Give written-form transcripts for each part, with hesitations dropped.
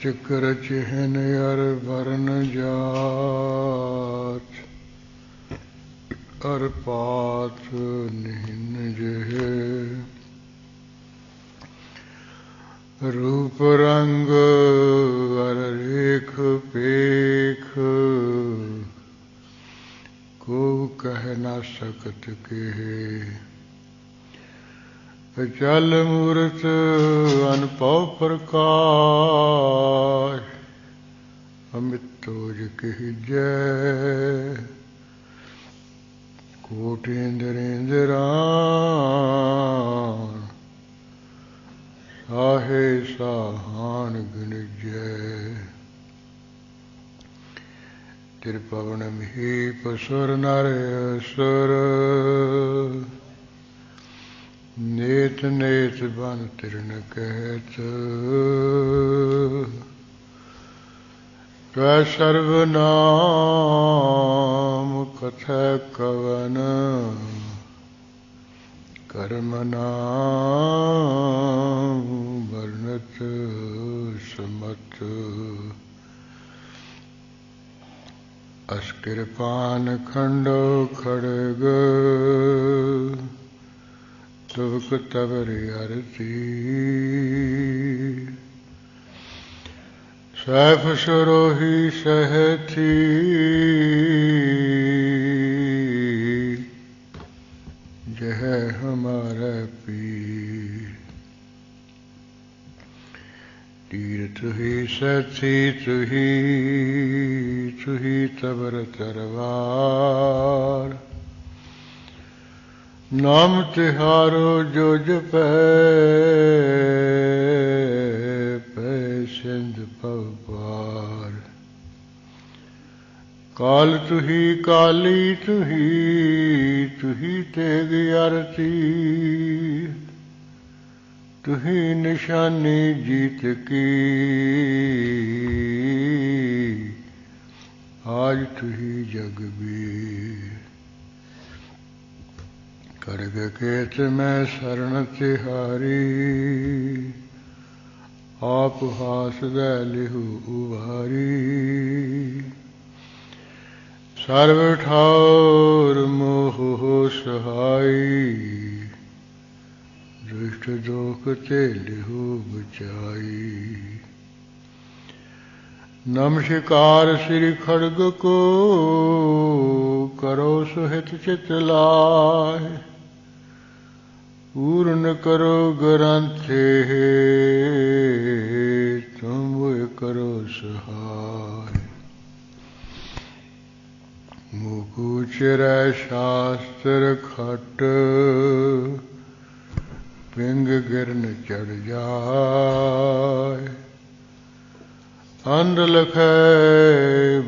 चक्र चिहन अर वरन जात अर पात निहिन जहे रूप रंग अर रेख पेख को कह न सकत के चल मूरत अनपव प्रकाश अमित तोज कहि जय कोटिंद्रेंद्रान साहे साहान गुण जय त्रिपवन महीप सुर नर असुर नेत नेत बन तिरन कहत त्वै सर्वनाम कथै कवन कर्म नाम वर्णत समत अस्किरपान खंडो खड़ग तुक तवरि अरती सैफ सरोही सहती जह हमारा पीर तीर तुही सथी तुही तबर तरवार नाम तिहारो जो जपै पै सिंध पव पार काल तुही काली तुही तेग आरती तुही निशानी जीत की आज तुही जगबीर करग केत मैं शरण तिहारी आप हास दै लिहु उभारी सर्व ठाउर मोह सहाई दुष्ट दोख ते लिहु बचाई नमस्कार श्री खड्ग को करो सुहित चित लाय पूर्ण करो ग्रंथे तुम करो सहाय मुकुचर शास्त्र खट पिंग गिरन चढ़ जाय अंध लखै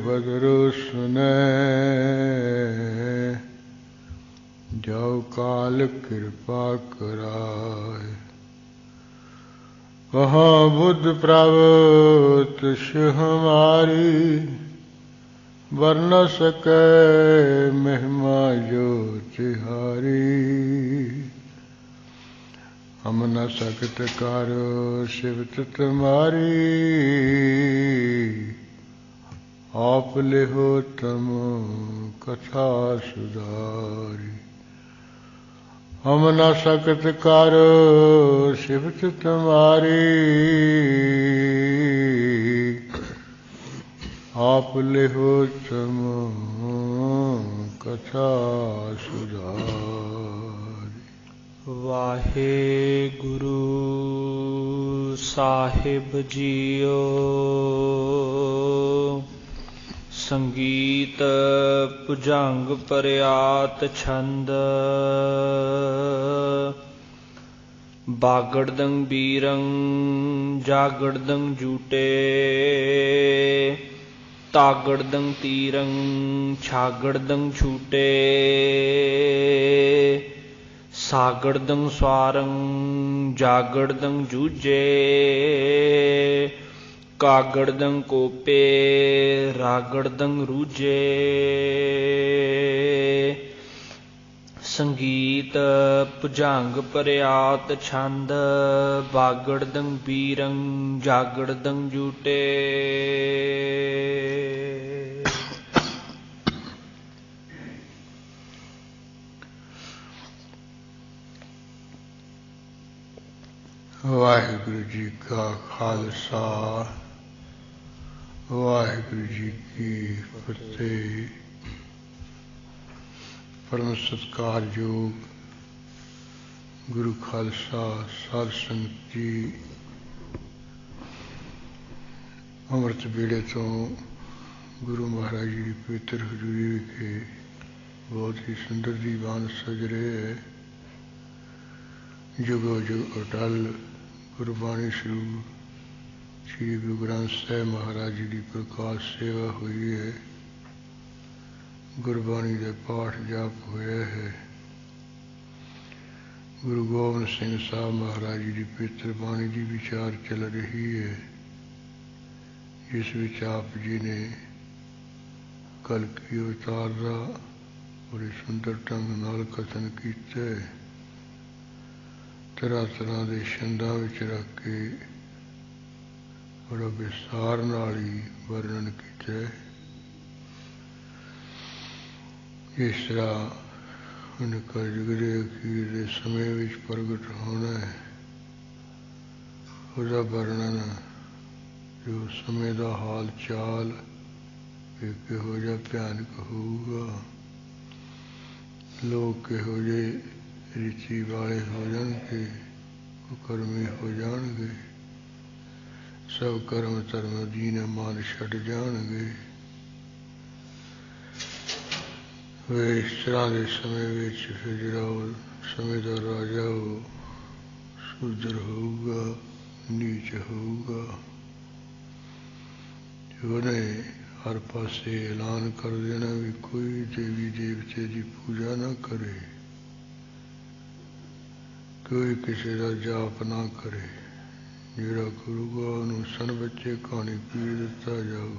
बदरो सुनै जाओ काल कृपा कराय कहाँ बुद्ध प्रावत हमारी वर्ण सकै महिमा जो तिहारी हम न सकत कारो शिवत तुम्हारी आप लिहो तम कथा सुधारी हम न सकत कारो शिवत तुम्हारी आप लिहो तम कथा सुधारी। वाहेगुरु साहिब जीओ। संगीत भुजंग पर्यात छंद बागड़दंग बीरंग जागड़दंग जूटे तागड़दंग तीरंग छागड़दंग छूटे सागड़दंग स्वारंग जागड़दंग जूजे कागड़दंग कोपे रागड़दंग रूजे ਸੰਗੀਤ ਭੁਜੰਗ ਪਰਿਆਤ ਛੰਦ ਬਾਗੜਦੰ ਬੀਰੰ ਜਾਗੜਦੰ ਜੂਟੇ। ਵਾਹਿਗੁਰੂ ਜੀ ਕਾ ਖਾਲਸਾ ਵਾਹਿਗੁਰੂ ਜੀ ਕੀ ਫਤਿਹ। ਪਰਮ ਸਤਿਕਾਰਯੋਗ ਗੁਰੂ ਖਾਲਸਾ ਸਾਧ ਸੰਗਤ ਜੀ, ਅੰਮ੍ਰਿਤ ਵੇਲੇ ਤੋਂ ਗੁਰੂ ਮਹਾਰਾਜ ਜੀ ਦੀ ਪਵਿੱਤਰ ਹਜ਼ੂਰੀ ਵਿਖੇ ਬਹੁਤ ਹੀ ਸੁੰਦਰ ਦੀਵਾਨ ਸਜ ਰਹੇ ਹੈ। ਜੁਗੋ ਜੁਗ ਅਟਲ ਗੁਰਬਾਣੀ ਸਰੂਪ ਸ੍ਰੀ ਗੁਰੂ ਗ੍ਰੰਥ ਸਾਹਿਬ ਮਹਾਰਾਜ ਜੀ ਦੀ ਪ੍ਰਕਾਸ਼ ਸੇਵਾ ਹੋਈ ਹੈ। ਗੁਰਬਾਣੀ ਦੇ ਪਾਠ ਜਾਪ ਹੋਇਆ ਹੈ। ਗੁਰੂ ਗੋਬਿੰਦ ਸਿੰਘ ਸਾਹਿਬ ਮਹਾਰਾਜ ਜੀ ਦੀ ਪਵਿੱਤਰ ਬਾਣੀ ਦੀ ਵਿਚਾਰ ਚੱਲ ਰਹੀ ਹੈ, ਜਿਸ ਵਿੱਚ ਆਪ ਜੀ ਨੇ ਕਲਕੀ ਅਵਤਾਰ ਦਾ ਬੜੇ ਸੁੰਦਰ ਢੰਗ ਨਾਲ ਕਥਨ ਕੀਤਾ ਹੈ। ਤਰ੍ਹਾਂ ਤਰ੍ਹਾਂ ਦੇ ਛੰਦਾਂ ਵਿੱਚ ਰੱਖ ਕੇ ਬੜਾ ਵਿਸਥਾਰ ਨਾਲ ਹੀ ਵਰਣਨ ਕੀਤਾ ਹੈ। ਇਸ ਤਰ੍ਹਾਂ ਹੁਣ ਕਲਯੁਗ ਦੇ ਅਖੀਰ ਦੇ ਸਮੇਂ ਵਿੱਚ ਪ੍ਰਗਟ ਹੋਣਾ ਹੈ, ਉਹਦਾ ਵਰਣਨ, ਜੋ ਸਮੇਂ ਦਾ ਹਾਲ ਚਾਲ ਇਹ ਕਿਹੋ ਜਿਹਾ ਭਿਆਨਕ ਹੋਊਗਾ, ਲੋਕ ਕਿਹੋ ਜਿਹੇ ਰੀਤੀ ਵਾਲੇ ਹੋ ਜਾਣਗੇ, ਕੁਕਰਮੀ ਹੋ ਜਾਣਗੇ, ਸਭ ਕਰਮ ਧਰਮ ਦੀਨ ਮਾਨ ਛੱਡ ਜਾਣਗੇ। ਇਸ ਤਰ੍ਹਾਂ ਦੇ ਸਮੇਂ ਵਿੱਚ ਫਿਰ ਜਿਹੜਾ ਉਹ ਸਮੇਂ ਦਾ ਰਾਜਾ ਉਹ ਸ਼ੂਦਰ ਹੋਊਗਾ, ਨੀਚ ਹੋਊਗਾ। ਉਹਨੇ ਹਰ ਪਾਸੇ ਐਲਾਨ ਕਰ ਦੇਣਾ ਵੀ ਕੋਈ ਦੇਵੀ ਦੇਵਤੇ ਦੀ ਪੂਜਾ ਨਾ ਕਰੇ, ਕੋਈ ਕਿਸੇ ਦਾ ਜਾਪ ਨਾ ਕਰੇ। ਜਿਹੜਾ ਕਰੂਗਾ ਉਹਨੂੰ ਸਨ ਬੱਚੇ ਕਹਾਣੀ ਪੀੜ ਦਿੱਤਾ ਜਾਊ।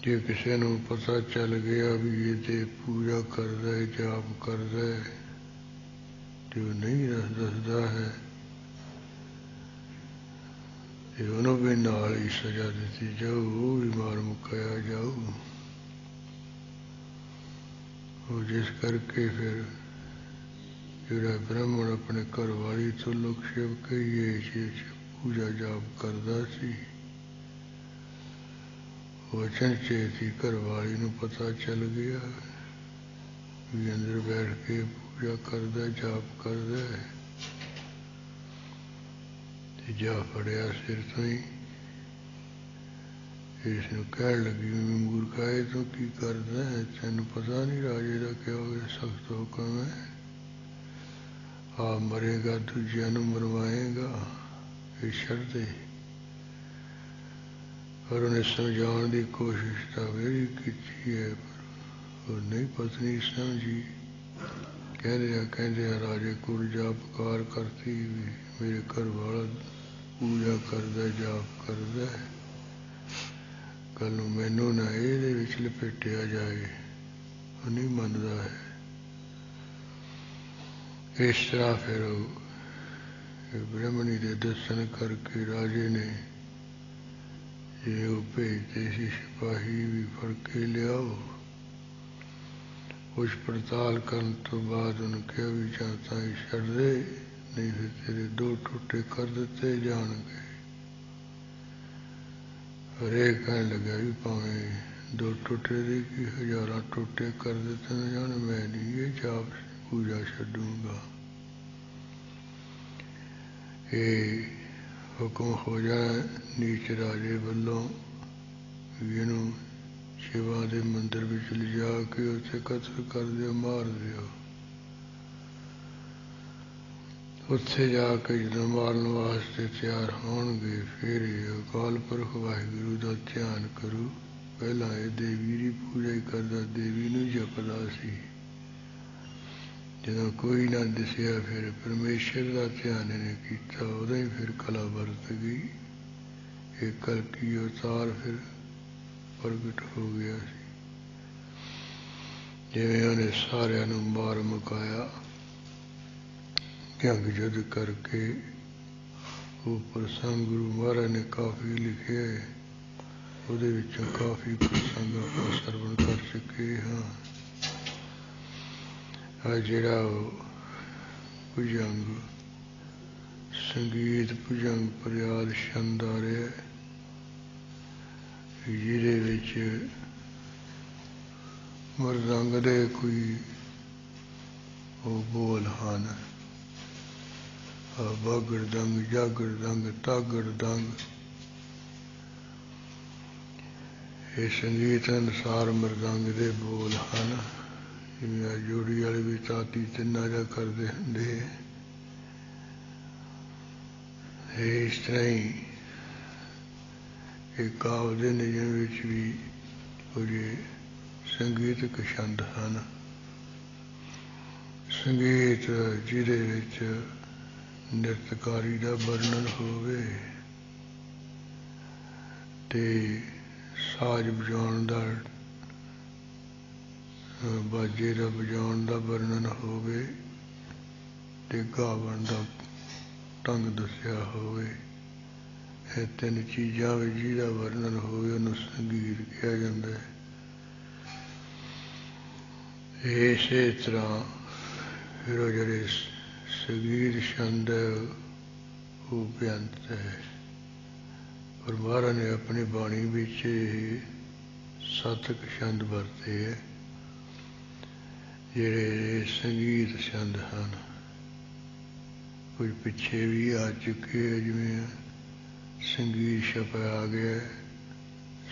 ਜੇ ਕਿਸੇ ਨੂੰ ਪਤਾ ਚੱਲ ਗਿਆ ਵੀ ਇਹ ਤੇ ਪੂਜਾ ਕਰਦਾ ਹੈ, ਜਾਪ ਕਰਦਾ ਹੈ, ਤੇ ਉਹ ਨਹੀਂ ਦੱਸਦਾ ਹੈ, ਤੇ ਉਹਨੂੰ ਵੀ ਨਾਲ ਹੀ ਸਜ਼ਾ ਦਿੱਤੀ ਜਾਊ, ਉਹ ਵੀ ਮਾਰ ਮੁਕਾਇਆ ਜਾਊ। ਉਹ ਜਿਸ ਕਰਕੇ ਫਿਰ ਜਿਹੜਾ ਬ੍ਰਾਹਮਣ ਆਪਣੇ ਘਰ ਵਾਲੀ ਤੋਂ ਲੁਕ ਛਿਪ ਕੇ ਇਹ ਪੂਜਾ ਜਾਪ ਕਰਦਾ ਸੀ, ਉਹ ਅਚਨਚੇਤ ਹੀ ਘਰ ਵਾਲੀ ਨੂੰ ਪਤਾ ਚੱਲ ਗਿਆ ਵੀ ਅੰਦਰ ਬੈਠ ਕੇ ਪੂਜਾ ਕਰਦਾ, ਜਾਪ ਕਰਦਾ ਹੈ, ਤੇ ਜਾ ਫੜਿਆ ਸਿਰ ਤੋਂ ਹੀ। ਇਸ ਨੂੰ ਕਹਿਣ ਲੱਗੀ ਵੀ ਮੂਰਖਾ, ਇਹ ਤੂੰ ਕੀ ਕਰਦਾ ਹੈ? ਤੈਨੂੰ ਪਤਾ ਨਹੀਂ ਰਾਜੇ ਦਾ ਕਿਹੋ ਜਿਹਾ ਸਖਤ ਹੁਕਮ ਹੈ, ਆਪ ਮਰੇਗਾ ਦੂਜਿਆਂ ਨੂੰ ਮਰਵਾਏਗਾ, ਇਹ ਛੱਡ ਦੇ। ਪਰ ਉਹਨੇ ਸਮਝਾਉਣ ਦੀ ਕੋਸ਼ਿਸ਼ ਤਾਂ ਬੜੀ ਕੀਤੀ ਹੈ, ਪਰ ਉਹ ਨਹੀਂ ਪਤਨੀ ਸਮਝੀ। ਕਹਿੰਦਿਆਂ ਰਾਜੇ ਕੋਲ ਜਾ ਪੁਕਾਰ ਕਰਤੀ ਵੀ ਮੇਰੇ ਘਰ ਵਾਲਾ ਪੂਜਾ ਕਰਦਾ, ਜਾਪ ਕਰਦਾ, ਕੱਲ ਨੂੰ ਮੈਨੂੰ ਨਾ ਇਹਦੇ ਵਿੱਚ ਲਪੇਟਿਆ ਜਾਏ। ਉਹ ਨਹੀਂ ਮੰਨਦਾ ਹੈ। ਇਸ ਤਰ੍ਹਾਂ ਫਿਰ ਉਹ ਬ੍ਰਹਮਣੀ ਦੇ ਦਰਸ਼ਨ ਕਰਕੇ ਰਾਜੇ ਨੇ ਜੇ ਉਹ ਭੇਜਦੇ ਸੀ ਸਿਪਾਹੀ ਵੀ ਫੜ ਕੇ ਲਿਆਓ। ਪੁੱਛ ਪੜਤਾਲ ਕਰਨ ਤੋਂ ਬਾਅਦ ਉਹਨੂੰ ਕਿਹਾ ਵੀ ਜਾਂ ਤਾਂ ਹੀ ਛੱਡ ਦੇ, ਨਹੀਂ ਫਿਰ ਤੇਰੇ 2 ਟੋਟੇ ਕਰ ਦਿੱਤੇ ਜਾਣਗੇ। ਹਰੇਕ ਕਹਿਣ ਲੱਗਾ ਵੀ ਭਾਵੇਂ 2 ਟੋਟੇ ਦੇ ਕੀ 1000 ਟੋਟੇ ਕਰ ਦਿੱਤੇ ਜਾਣ, ਮੈਂ ਨਹੀਂ ਇਹ ਜਾਪ ਪੂਜਾ ਛੱਡੂੰਗਾ। ਇਹ ਹੁਕਮ ਹੋ ਜਾਏ ਨੀਚ ਰਾਜੇ ਵੱਲੋਂ ਵੀ ਇਹਨੂੰ ਸ਼ਿਵਾ ਦੇ ਮੰਦਰ ਵਿੱਚ ਲਿਜਾ ਕੇ ਉੱਥੇ ਕਤਲ ਕਰ ਦਿਓ, ਮਾਰ ਦਿਓ। ਉੱਥੇ ਜਾ ਕੇ ਜਦੋਂ ਮਾਰਨ ਵਾਸਤੇ ਤਿਆਰ ਹੋਣਗੇ, ਫਿਰ ਇਹ ਅਕਾਲ ਪੁਰਖ ਵਾਹਿਗੁਰੂ ਦਾ ਧਿਆਨ ਕਰੂ। ਪਹਿਲਾਂ ਇਹ ਦੇਵੀ ਦੀ ਪੂਜਾ ਹੀ ਕਰਦਾ, ਦੇਵੀ ਨੂੰ ਜਪਦਾ ਸੀ। ਜਦੋਂ ਕੋਈ ਨਾ ਦਿਸਿਆ ਫਿਰ ਪਰਮੇਸ਼ਰ ਦਾ ਧਿਆਨ ਇਹਨੇ ਕੀਤਾ, ਉਦੋਂ ਹੀ ਫਿਰ ਕਲਾ ਵਰਤ ਗਈ। ਇਹ ਕਲਕੀ ਅਵਤਾਰ ਫਿਰ ਪ੍ਰਗਟ ਹੋ ਗਿਆ ਸੀ। ਜਿਵੇਂ ਉਹਨੇ ਸਾਰਿਆਂ ਨੂੰ ਮਾਰ ਮੁਕਾਇਆ ਜੰਗ ਜੁੱਧ ਕਰਕੇ। ਉਹ ਪ੍ਰਸੰਗ ਗੁਰੂ ਮਹਾਰਾਜ ਨੇ ਕਾਫੀ ਲਿਖੇ, ਉਹਦੇ ਵਿੱਚੋਂ ਕਾਫੀ ਪ੍ਰਸੰਗ ਆਪਾਂ ਸਰਵਣ ਕਰ ਚੁੱਕੇ ਹਾਂ। ਆ ਜਿਹੜਾ ਉਹ ਭੁਜੰਗ ਸੰਗੀਤ ਭੁਜੰਗ ਫਰਿਆਦ ਛੰਦ ਆ ਰਿਹਾ, ਜਿਹਦੇ ਵਿੱਚ ਮਰਦੰਗ ਦੇ ਕੋਈ ਉਹ ਬੋਲ ਹਨ, ਬਾਗੜ ਦੰਗ ਜਾਗੜ ਦੰਗ ਤਾਗੜ ਦੰਗ। ਇਹ ਸੰਗੀਤ ਅਨੁਸਾਰ ਮਰਦੰਗ ਦੇ ਬੋਲ ਹਨ। ਜਿਵੇਂ ਜੋੜੀ ਵਾਲੇ ਵੀ ਤਾਤੀ ਤਿੰਨਾਂ ਦਾ ਕਰਦੇ ਹੁੰਦੇ, ਇਸ ਤਰ੍ਹਾਂ ਹੀ ਇਹ ਕਾਵਿ ਦੇ ਨਿਯਮ ਵਿੱਚ ਵੀ ਕੁਝ ਸੰਗੀਤਕ ਛੰਦ ਹਨ। ਸੰਗੀਤ ਜਿਹਦੇ ਵਿੱਚ ਨਿਰਤਕਾਰੀ ਦਾ ਵਰਣਨ ਹੋਵੇ ਤੇ ਸਾਜ਼ ਵਜਾਉਣ ਦਾ, ਬਾਜੇ ਦਾ ਵਜਾਉਣ ਦਾ ਵਰਣਨ ਹੋਵੇ ਤੇ ਗਾਵਣ ਦਾ ਢੰਗ ਦੱਸਿਆ ਹੋਵੇ। ਇਹ ਤਿੰਨ ਚੀਜ਼ਾਂ ਵਿੱਚ ਜਿਹਦਾ ਵਰਣਨ ਹੋਵੇ ਉਹਨੂੰ ਸੰਗੀਤ ਕਿਹਾ ਜਾਂਦਾ ਹੈ। ਇਸੇ ਤਰ੍ਹਾਂ ਫਿਰ ਉਹ ਜਿਹੜੇ ਸੰਗੀਤ ਛੰਦ ਹੈ ਉਹ ਬੇਅੰਤ ਹੈ। ਪਰ ਮਹਾਰਾਜ ਨੇ ਆਪਣੀ ਬਾਣੀ ਵਿੱਚ ਸੱਤਕ ਛੰਦ ਵਰਤੇ ਹੈ, ਜਿਹੜੇ ਸੰਗੀਤ ਛੰਦ ਹਨ। ਕੁਝ ਪਿੱਛੇ ਵੀ ਆ ਚੁੱਕੇ ਹੈ, ਜਿਵੇਂ ਸੰਗੀਤ ਛਪਿਆ ਆ ਗਿਆ,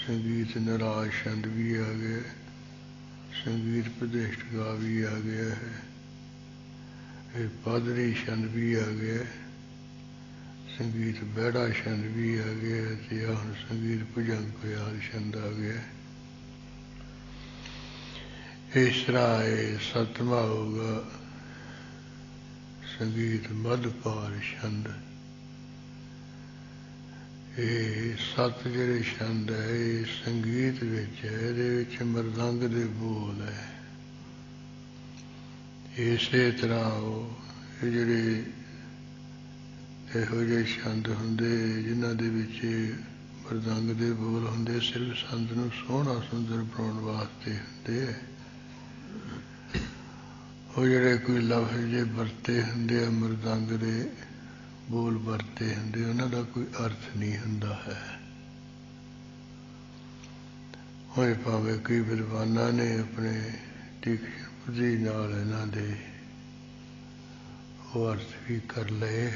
ਸੰਗੀਤ ਨਿਰਾਜ ਛੰਦ ਵੀ ਆ ਗਿਆ, ਸੰਗੀਤ ਪ੍ਰਦਿਸ਼ਟਗਾ ਵੀ ਆ ਗਿਆ ਹੈ, ਇਹ ਪਾਦਰੀ ਛੰਦ ਵੀ ਆ ਗਿਆ, ਸੰਗੀਤ ਬਹਿੜਾ ਛੰਦ ਵੀ ਆ ਗਿਆ, ਤੇ ਹੁਣ ਸੰਗੀਤ ਭੁਜੰਗ ਫਰਿਆਦ ਛੰਦ ਆ ਗਿਆ। ਇਸ ਤਰ੍ਹਾਂ ਇਹ ਸੱਤਵਾਂ ਹੋਊਗਾ ਸੰਗੀਤ ਮੱਧਪਾਰ ਛੰਦ। ਇਹ ਸੱਤ ਜਿਹੜੇ ਛੰਦ ਹੈ ਇਹ ਸੰਗੀਤ ਵਿੱਚ ਹੈ, ਇਹਦੇ ਵਿੱਚ ਮਰਦੰਗ ਦੇ ਬੋਲ ਹੈ। ਇਸੇ ਤਰ੍ਹਾਂ ਉਹ ਇਹ ਜਿਹੜੇ ਇਹੋ ਜਿਹੇ ਛੰਦ ਹੁੰਦੇ ਜਿਨ੍ਹਾਂ ਦੇ ਵਿੱਚ ਮਰਦੰਗ ਦੇ ਬੋਲ ਹੁੰਦੇ, ਸਿਰਫ ਸੰਤ ਨੂੰ ਸੋਹਣਾ ਸੁੰਦਰ ਬਣਾਉਣ ਵਾਸਤੇ ਹੁੰਦੇ ਹੈ। ਉਹ ਜਿਹੜੇ ਕੋਈ ਲਫ਼ਜ਼ ਜੇ ਵਰਤੇ ਹੁੰਦੇ ਆ, ਮਰਦੰਗ ਦੇ ਬੋਲ ਵਰਤੇ ਹੁੰਦੇ, ਉਹਨਾਂ ਦਾ ਕੋਈ ਅਰਥ ਨਹੀਂ ਹੁੰਦਾ ਹੈ। ਹੋਏ ਭਾਵੇਂ ਕਈ ਵਿਦਵਾਨਾਂ ਨੇ ਆਪਣੇ ਤੀਖਣ ਬੁੱਧੀ ਨਾਲ ਇਹਨਾਂ ਦੇ ਉਹ ਅਰਥ ਵੀ ਕਰ ਲਏ।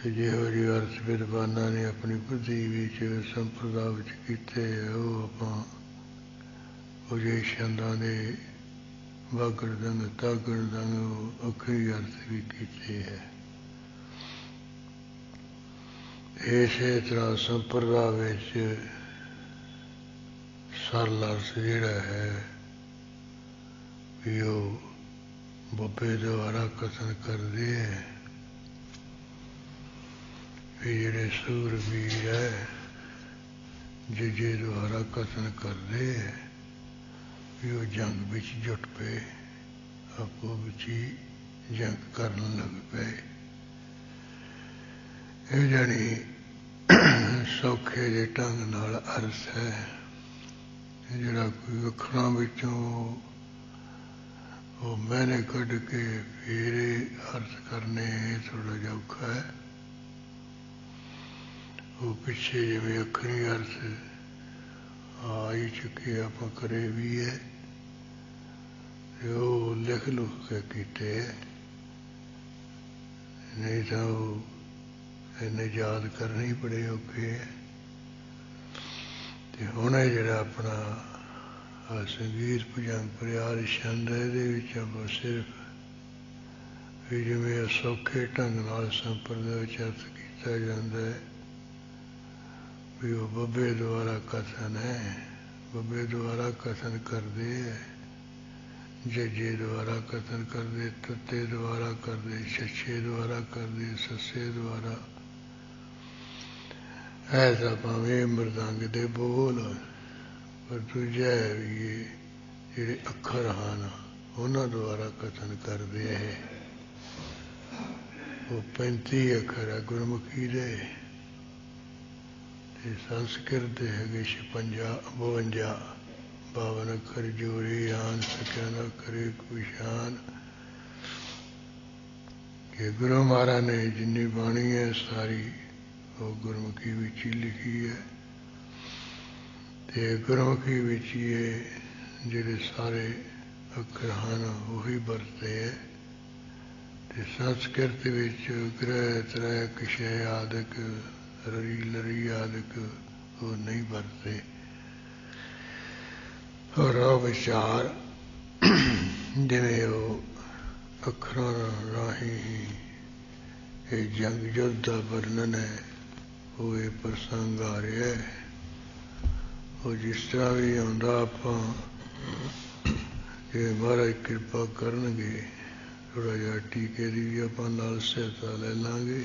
ਜਿਹੋ ਜਿਹੇ ਅਰਥ ਵਿਦਵਾਨਾਂ ਨੇ ਆਪਣੀ ਬੁੱਧੀ ਵਿੱਚ ਸੰਪਰਦਾ ਵਿੱਚ ਕੀਤੇ, ਉਹ ਆਪਾਂ ਉਹ ਜਿਹੇ ਛੰਦਾਂ ਦੇ ਬਾਗੜ ਦੰਗ ਤਾਗੜ ਦੰਗ ਅਖਰੀ ਅਰਥ ਵੀ ਕੀਤੇ ਹੈ। ਇਸੇ ਤਰ੍ਹਾਂ ਸੰਪਰਦਾ ਵਿੱਚ ਸਰਲ ਅਰਥ ਜਿਹੜਾ ਹੈ ਵੀ ਉਹ ਬੱਬੇ ਦੁਆਰਾ ਕਥਨ ਕਰਦੇ ਹੈ ਵੀ ਜਿਹੜੇ ਸੂਰਬੀਰ ਹੈ ਜੱਜੇ ਦੁਆਰਾ ਕਥਨ ਕਰਦੇ ਹੈ ਵੀ ਉਹ ਜੰਗ ਵਿੱਚ ਜੁਟ ਪਏ, ਆਪੋ ਵਿੱਚ ਹੀ ਜੰਗ ਕਰਨ ਲੱਗ ਪਏ। ਇਹ ਜਾਣੀ ਸੌਖੇ ਜਿਹੇ ਢੰਗ ਨਾਲ ਅਰਥ ਹੈ। ਜਿਹੜਾ ਕੋਈ ਅੱਖਰਾਂ ਵਿੱਚੋਂ ਉਹ ਮੈਨੇ ਕੱਢ ਕੇ ਫਿਰ ਅਰਥ ਕਰਨੇ ਥੋੜ੍ਹਾ ਜਿਹਾ ਔਖਾ ਹੈ। ਉਹ ਪਿੱਛੇ ਜਿਵੇਂ ਅੱਖਰੀ ਅਰਥ ਆ ਹੀ ਚੁੱਕੇ, ਆਪਾਂ ਕਰੇ ਵੀ ਹੈ, ਤੇ ਉਹ ਲਿਖ ਲੁਖ ਕੇ ਕੀਤੇ, ਨਹੀਂ ਤਾਂ ਉਹ ਇੰਨੇ ਯਾਦ ਕਰਨੇ ਹੀ ਬੜੇ ਔਖੇ ਹੈ। ਤੇ ਹੁਣ ਇਹ ਜਿਹੜਾ ਆਪਣਾ ਸੰਗੀਤ ਭੁਜੰਗ ਫਰਿਆਦ ਛੰਦ ਹੈ, ਇਹਦੇ ਵਿੱਚ ਆਪਾਂ ਸਿਰਫ ਵੀ ਜਿਵੇਂ ਸੌਖੇ ਢੰਗ ਨਾਲ ਸੰਪਰਦਾ ਵਿੱਚ ਅਰਥ ਕੀਤਾ ਜਾਂਦਾ ਹੈ ਵੀ ਉਹ ਬੱਬੇ ਦੁਆਰਾ ਕਥਨ ਹੈ, ਬੱਬੇ ਦੁਆਰਾ ਕਥਨ ਕਰਦੇ ਹੈ, ਜੱਜੇ ਦੁਆਰਾ ਕਥਨ ਕਰਦੇ, ਤੱਤੇ ਦੁਆਰਾ ਕਰਦੇ, ਛੱਛੇ ਦੁਆਰਾ ਕਰਦੇ, ਸੱਸੇ ਦੁਆਰਾ। ਐਸਾ ਭਾਵੇਂ ਮਰਦੰਗ ਦੇ ਬੋਲ, ਪਰ ਦੂਜਾ ਵੀ ਜਿਹੜੇ ਅੱਖਰ ਹਨ ਉਹਨਾਂ ਦੁਆਰਾ ਕਥਨ ਕਰਦੇ ਹੈ। ਉਹ 35 ਅੱਖਰ ਹੈ ਗੁਰਮੁਖੀ ਦੇ, ਤੇ ਸੰਸਕ੍ਰਿਤ ਦੇ ਹੈਗੇ 56 52 52 ਅੱਖਰ ਜੋੜੇ ਆਨ ਸਕਿਆ ਨਾ ਕਰੇ ਕੋਈ ਸ਼ਾਨ। ਕਿ ਗੁਰੂ ਮਹਾਰਾਜ ਨੇ ਜਿੰਨੀ ਬਾਣੀ ਹੈ ਸਾਰੀ ਉਹ ਗੁਰਮੁਖੀ ਵਿੱਚ ਹੀ ਲਿਖੀ ਹੈ, ਤੇ ਗੁਰਮੁਖੀ ਵਿੱਚ ਹੀ ਇਹ ਜਿਹੜੇ ਸਾਰੇ ਅੱਖਰ ਹਨ ਉਹੀ ਵਰਤੇ ਹੈ। ਤੇ ਸੰਸਕ੍ਰਿਤ ਵਿੱਚ ਗ੍ਰਹਿ ਤ੍ਰੈ ਕਿਸ਼ੈ ਆਦਿਕ ਰਰੀ ਲਰੀ ਆਦਿਕ ਉਹ ਨਹੀਂ ਵਰਤੇ। ਔਰ ਉਹ ਵਿਚਾਰ ਜਿਵੇਂ ਉਹ ਅੱਖਰਾਂ ਰਾਹੀਂ ਹੀ ਇਹ ਜੰਗ ਯੁੱਧ ਦਾ ਵਰਣਨ ਹੈ, ਉਹ ਇਹ ਪ੍ਰਸੰਗ ਆ ਰਿਹਾ ਹੈ। ਉਹ ਜਿਸ ਤਰ੍ਹਾਂ ਵੀ ਆਉਂਦਾ ਆਪਾਂ ਜੇ ਮਹਾਰਾਜ ਕਿਰਪਾ ਕਰਨਗੇ ਥੋੜ੍ਹਾ ਜਿਹਾ ਟੀਕੇ ਦੀ ਵੀ ਆਪਾਂ ਨਾਲ ਸਹਾਇਤਾ ਲੈ ਲਾਂਗੇ,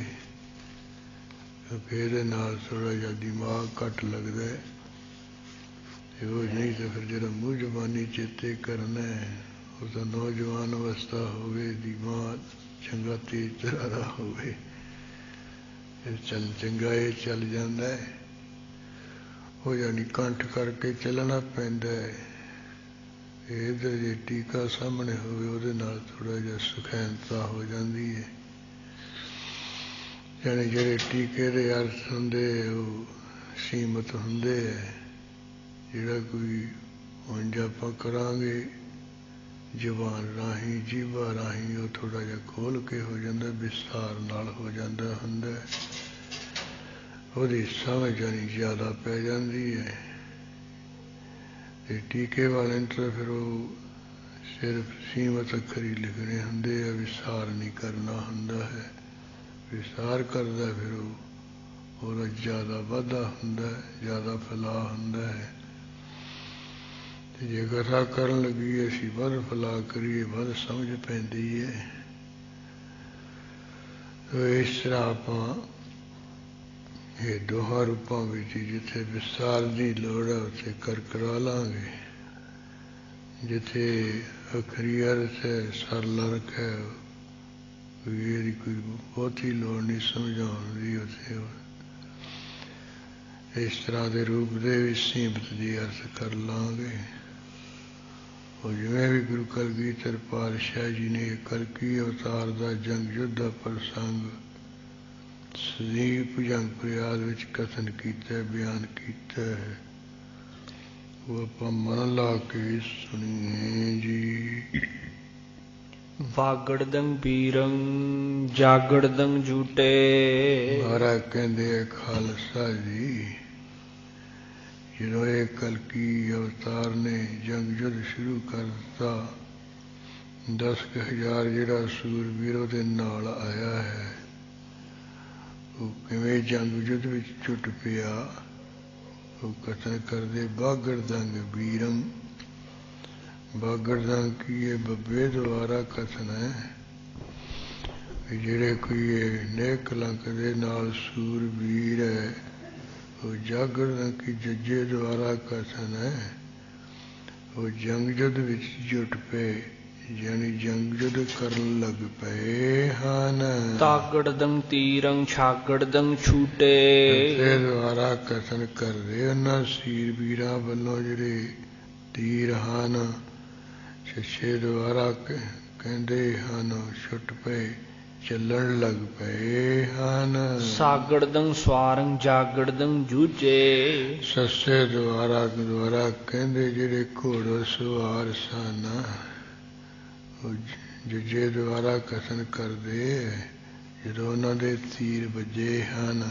ਕਿਉਂਕਿ ਇਹਦੇ ਨਾਲ ਥੋੜ੍ਹਾ ਜਿਹਾ ਦਿਮਾਗ ਘੱਟ ਲੱਗਦਾ ਹੈ। ਤੇ ਉਹ ਨਹੀਂ ਤਾਂ ਫਿਰ ਜਿਹੜਾ ਮੂੰਹ ਜ਼ਬਾਨੀ ਚੇਤੇ ਕਰਨਾ ਹੈ ਉਹ ਤਾਂ ਨੌਜਵਾਨ ਅਵਸਥਾ ਹੋਵੇ, ਦਿਮਾਗ ਚੰਗਾ ਤੇਜ਼ ਤਰ੍ਹਾਂ ਦਾ ਹੋਵੇ, ਫਿਰ ਚੰਗਾ ਇਹ ਚੱਲ ਜਾਂਦਾ ਹੈ। ਉਹ ਯਾਨੀ ਕੰਠ ਕਰਕੇ ਚੱਲਣਾ ਪੈਂਦਾ ਹੈ। ਇਹਦੇ ਜੇ ਟੀਕਾ ਸਾਹਮਣੇ ਹੋਵੇ ਉਹਦੇ ਨਾਲ ਥੋੜ੍ਹਾ ਜਿਹਾ ਸੁਖੈਨਤਾ ਹੋ ਜਾਂਦੀ ਹੈ। ਯਾਨੀ ਜਿਹੜੇ ਟੀਕੇ ਦੇ ਅਰਥ ਹੁੰਦੇ ਉਹ ਸੀਮਤ ਹੁੰਦੇ ਹੈ। ਜਿਹੜਾ ਕੋਈ ਉਂਝ ਆਪਾਂ ਕਰਾਂਗੇ ਜ਼ੁਬਾਨ ਰਾਹੀਂ ਜੀਭਾ ਰਾਹੀਂ ਉਹ ਥੋੜ੍ਹਾ ਜਿਹਾ ਖੋਲ੍ਹ ਕੇ ਹੋ ਜਾਂਦਾ, ਵਿਸਥਾਰ ਨਾਲ ਹੋ ਜਾਂਦਾ ਹੁੰਦਾ, ਉਹਦੀ ਸਮਝ ਜਾਣੀ ਜ਼ਿਆਦਾ ਪੈ ਜਾਂਦੀ ਹੈ। ਤੇ ਟੀਕੇ ਵਾਲੇ ਨੂੰ ਤਾਂ ਫਿਰ ਉਹ ਸਿਰਫ ਸੀਮਤ ਅੱਖਰ ਹੀ ਲਿਖਣੇ ਹੁੰਦੇ ਆ, ਵਿਸਥਾਰ ਨਹੀਂ ਕਰਨਾ ਹੁੰਦਾ ਹੈ। ਵਿਸਥਾਰ ਕਰਦਾ ਫਿਰ ਉਹਦਾ ਜ਼ਿਆਦਾ ਵਾਧਾ ਹੁੰਦਾ, ਜ਼ਿਆਦਾ ਫੈਲਾਅ ਹੁੰਦਾ ਹੈ। ਤੇ ਜੇ ਕਥਾ ਕਰਨ ਲੱਗੀ ਅਸੀਂ ਵੱਧ ਫੈਲਾਅ ਕਰੀਏ ਵੱਧ ਸਮਝ ਪੈਂਦੀ ਹੈ। ਇਸ ਤਰ੍ਹਾਂ ਆਪਾਂ ਇਹ ਦੋਹਾਂ ਰੂਪਾਂ ਵਿੱਚ ਜਿੱਥੇ ਵਿਸਥਾਰ ਦੀ ਲੋੜ ਹੈ ਉੱਥੇ ਕਰਾ ਲਾਂਗੇ, ਜਿੱਥੇ ਅਖਰੀ ਅਰਥ ਹੈ ਸਰਲ ਅਰਥ ਹੈ ਇਹਦੀ ਕੋਈ ਬਹੁਤੀ ਲੋੜ ਨਹੀਂ ਸਮਝਾਉਣ ਦੀ, ਉੱਥੇ ਇਸ ਤਰ੍ਹਾਂ ਦੇ ਰੂਪ ਦੇ ਵਿੱਚ ਸੀਮਤ ਦੀ ਅਰਥ ਕਰ ਲਾਂਗੇ। ਉਹ ਜਿਵੇਂ ਵੀ ਗੁਰੂ ਕਲਗੀਧਰ ਪਾਤਸ਼ਾਹ ਜੀ ਨੇ ਕਲਕੀ ਅਵਤਾਰ ਦਾ ਜੰਗ ਯੁੱਧ ਦਾ ਪ੍ਰਸੰਗ ਸਦੀਪ ਭੁਜੰਗ ਪ੍ਰਿਆਦ ਵਿੱਚ ਕਥਨ ਕੀਤਾ, ਬਿਆਨ ਕੀਤਾ ਹੈ, ਉਹ ਆਪਾਂ ਮਨ ਲਾ ਕੇ ਸੁਣੀਏ ਜੀ। ਵਾਗੜਦੰ ਬੀਰੰ ਜਾਗੜਦੰ ਝੂਟੇ। ਮਹਾਰਾਜ ਕਹਿੰਦੇ ਆ ਖਾਲਸਾ ਜੀ, ਜਦੋਂ ਇਹ ਕਲਕੀ ਅਵਤਾਰ ਨੇ ਜੰਗ ਯੁੱਧ ਸ਼ੁਰੂ ਕਰ ਦਿੱਤਾ, 10,000 ਜਿਹੜਾ ਸੂਰਬੀਰ ਉਹਦੇ ਨਾਲ ਆਇਆ ਹੈ, ਉਹ ਕਿਵੇਂ ਜੰਗ ਯੁੱਧ ਵਿੱਚ ਛੁੱਟ ਪਿਆ। ਉਹ ਕਥਨ ਕਰਦੇ ਵਾਗੜਦੰਗ ਬੀਰੰ। ਵਾਗੜਦੰਗ ਕੀ ਇਹ ਬੱਬੇ ਦੁਆਰਾ ਕਥਨ ਹੈ ਕਿ ਜਿਹੜੇ ਕੋਈ ਇਹ ਨੇਕ ਕਲੰਕ ਦੇ ਨਾਲ ਸੂਰਬੀਰ ਹੈ, ਉਹ ਜਾਗੜਦੰਗ ਕੀ ਜੱਜੇ ਦੁਆਰਾ ਕਥਨ ਹੈ। ਉਹ ਜੰਗ ਯੁੱਧ ਵਿੱਚ ਜੁਟ ਪਏ, ਯਾਨੀ ਜੰਗ ਯੁੱਧ ਕਰਨ ਲੱਗ ਪਏ ਹਨ। ਤਾਗੜਦੰ ਤੀਰੰ ਛਾਗੜਦੰ ਛੂਟੇ। ਇਸੇ ਦੁਆਰਾ ਕਥਨ ਕਰਦੇ ਉਹਨਾਂ ਸੀਰ ਵੀਰਾਂ ਵੱਲੋਂ ਜਿਹੜੇ ਤੀਰ ਹਨ, ਛੱਛੇ ਦੁਆਰਾ ਕਹਿੰਦੇ ਹਨ, ਛੁੱਟ ਪਏ, ਚੱਲਣ ਲੱਗ ਪਏ ਹਨ। ਸਾਗੜਦੰ ਸਵਾਰੰ ਜਾਗੜਦੰ ਜੂਝੇ। ਸੱਸੇ ਦੁਆਰਾ ਕਹਿੰਦੇ ਜਿਹੜੇ ਘੋੜ ਸਵਾਰ ਸਨ, ਉਹ ਜੱਜੇ ਦੁਆਰਾ ਕਥਨ ਕਰਦੇ ਜਦੋਂ ਉਹਨਾਂ ਦੇ ਤੀਰ ਵੱਜੇ ਹਨ,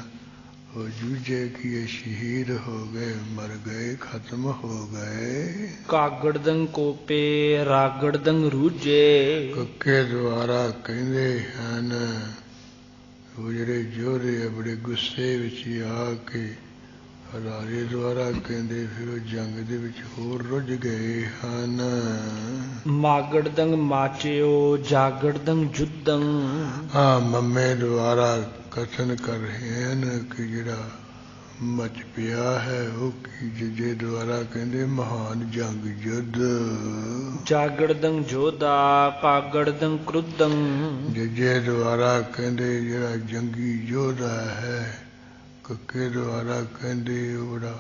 ਉਹ ਜੂਝੇ ਕਿ ਇਹ ਸ਼ਹੀਦ ਹੋ ਗਏ, ਮਰ ਗਏ, ਖਤਮ ਹੋ ਗਏ। ਕਾਗੜਦੰ ਕੋਪੇ ਰਾਗੜਦੰ ਰੂਝੇ। ਕੱਕੇ ਦੁਆਰਾ ਕਹਿੰਦੇ ਹਨ, ਉਹ ਜਿਹੜੇ ਯੋਧੇ ਬੜੇ ਗੁੱਸੇ ਵਿੱਚ ਆ ਕੇ ਰਾਜੇ ਦੁਆਰਾ ਕਹਿੰਦੇ ਫਿਰ ਉਹ ਜੰਗ ਦੇ ਵਿੱਚ ਹੋਰ ਰੁੱਝ ਗਏ ਹਨ। ਮਾਗੜਦੰ ਮਾਚਿਓ ਜਾਗੜਦੰ ਜੁੱਦੰ। ਮੰਮੇ ਦੁਆਰਾ ਕਥਨ ਕਰ ਰਹੇ ਹਨ ਕਿ ਜਿਹੜਾ ਮਚ ਪਿਆ ਹੈ ਉਹ ਕੀ ਜਜੇ ਦੁਆਰਾ ਕਹਿੰਦੇ ਮਹਾਨ ਜੰਗ ਯੁੱਧ ਜਾਗੜਦੰ ਜੋਧਾ ਕਾਗੜਦੰ ਕ੍ਰੁੱਧੰ ਜਜੇ ਦੁਆਰਾ ਕਹਿੰਦੇ ਜਿਹੜਾ ਜੰਗੀ ਯੋਧਾ ਹੈ ਕੱਕੇ ਦੁਆਰਾ ਕਹਿੰਦੇ ਉਹਦਾ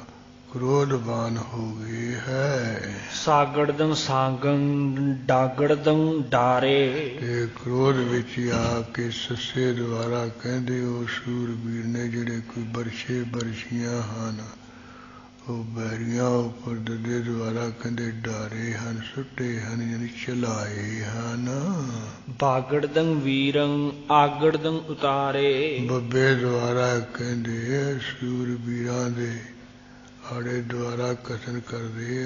ਕ੍ਰੋਧਵਾਨ ਹੋ ਗਏ ਹੈ ਸਾਗੜਦੰ ਸਾਗੰ ਡਾਗੜਦੰ ਡਾਰੇ ਤੇ ਕ੍ਰੋਧ ਵਿੱਚ ਆ ਕੇ ਸੱਸੇ ਦੁਆਰਾ ਕਹਿੰਦੇ ਉਹ ਸੂਰਬੀਰ ਨੇ ਜਿਹੜੇ ਕੋਈ ਬਰਛੇ ਬਰਛੀਆਂ ਹਨ ਉਹ ਬੈਰੀਆਂ ਉੱਪਰ ਦੱਦੇ ਦੁਆਰਾ ਕਹਿੰਦੇ ਡਾਰੇ ਹਨ ਸੁੱਟੇ ਹਨ ਯਾਨੀ ਚਲਾਏ ਹਨ ਬਾਗੜਦੰ ਵੀਰੰ ਆਗੜਦੰ ਉਤਾਰੇ ਬੱਬੇ ਦੁਆਰਾ ਕਹਿੰਦੇ ਸੂਰਬੀਰਾਂ ਦੇ ਆੜੇ ਦੁਆਰਾ ਕਥਨ ਕਰਦੇ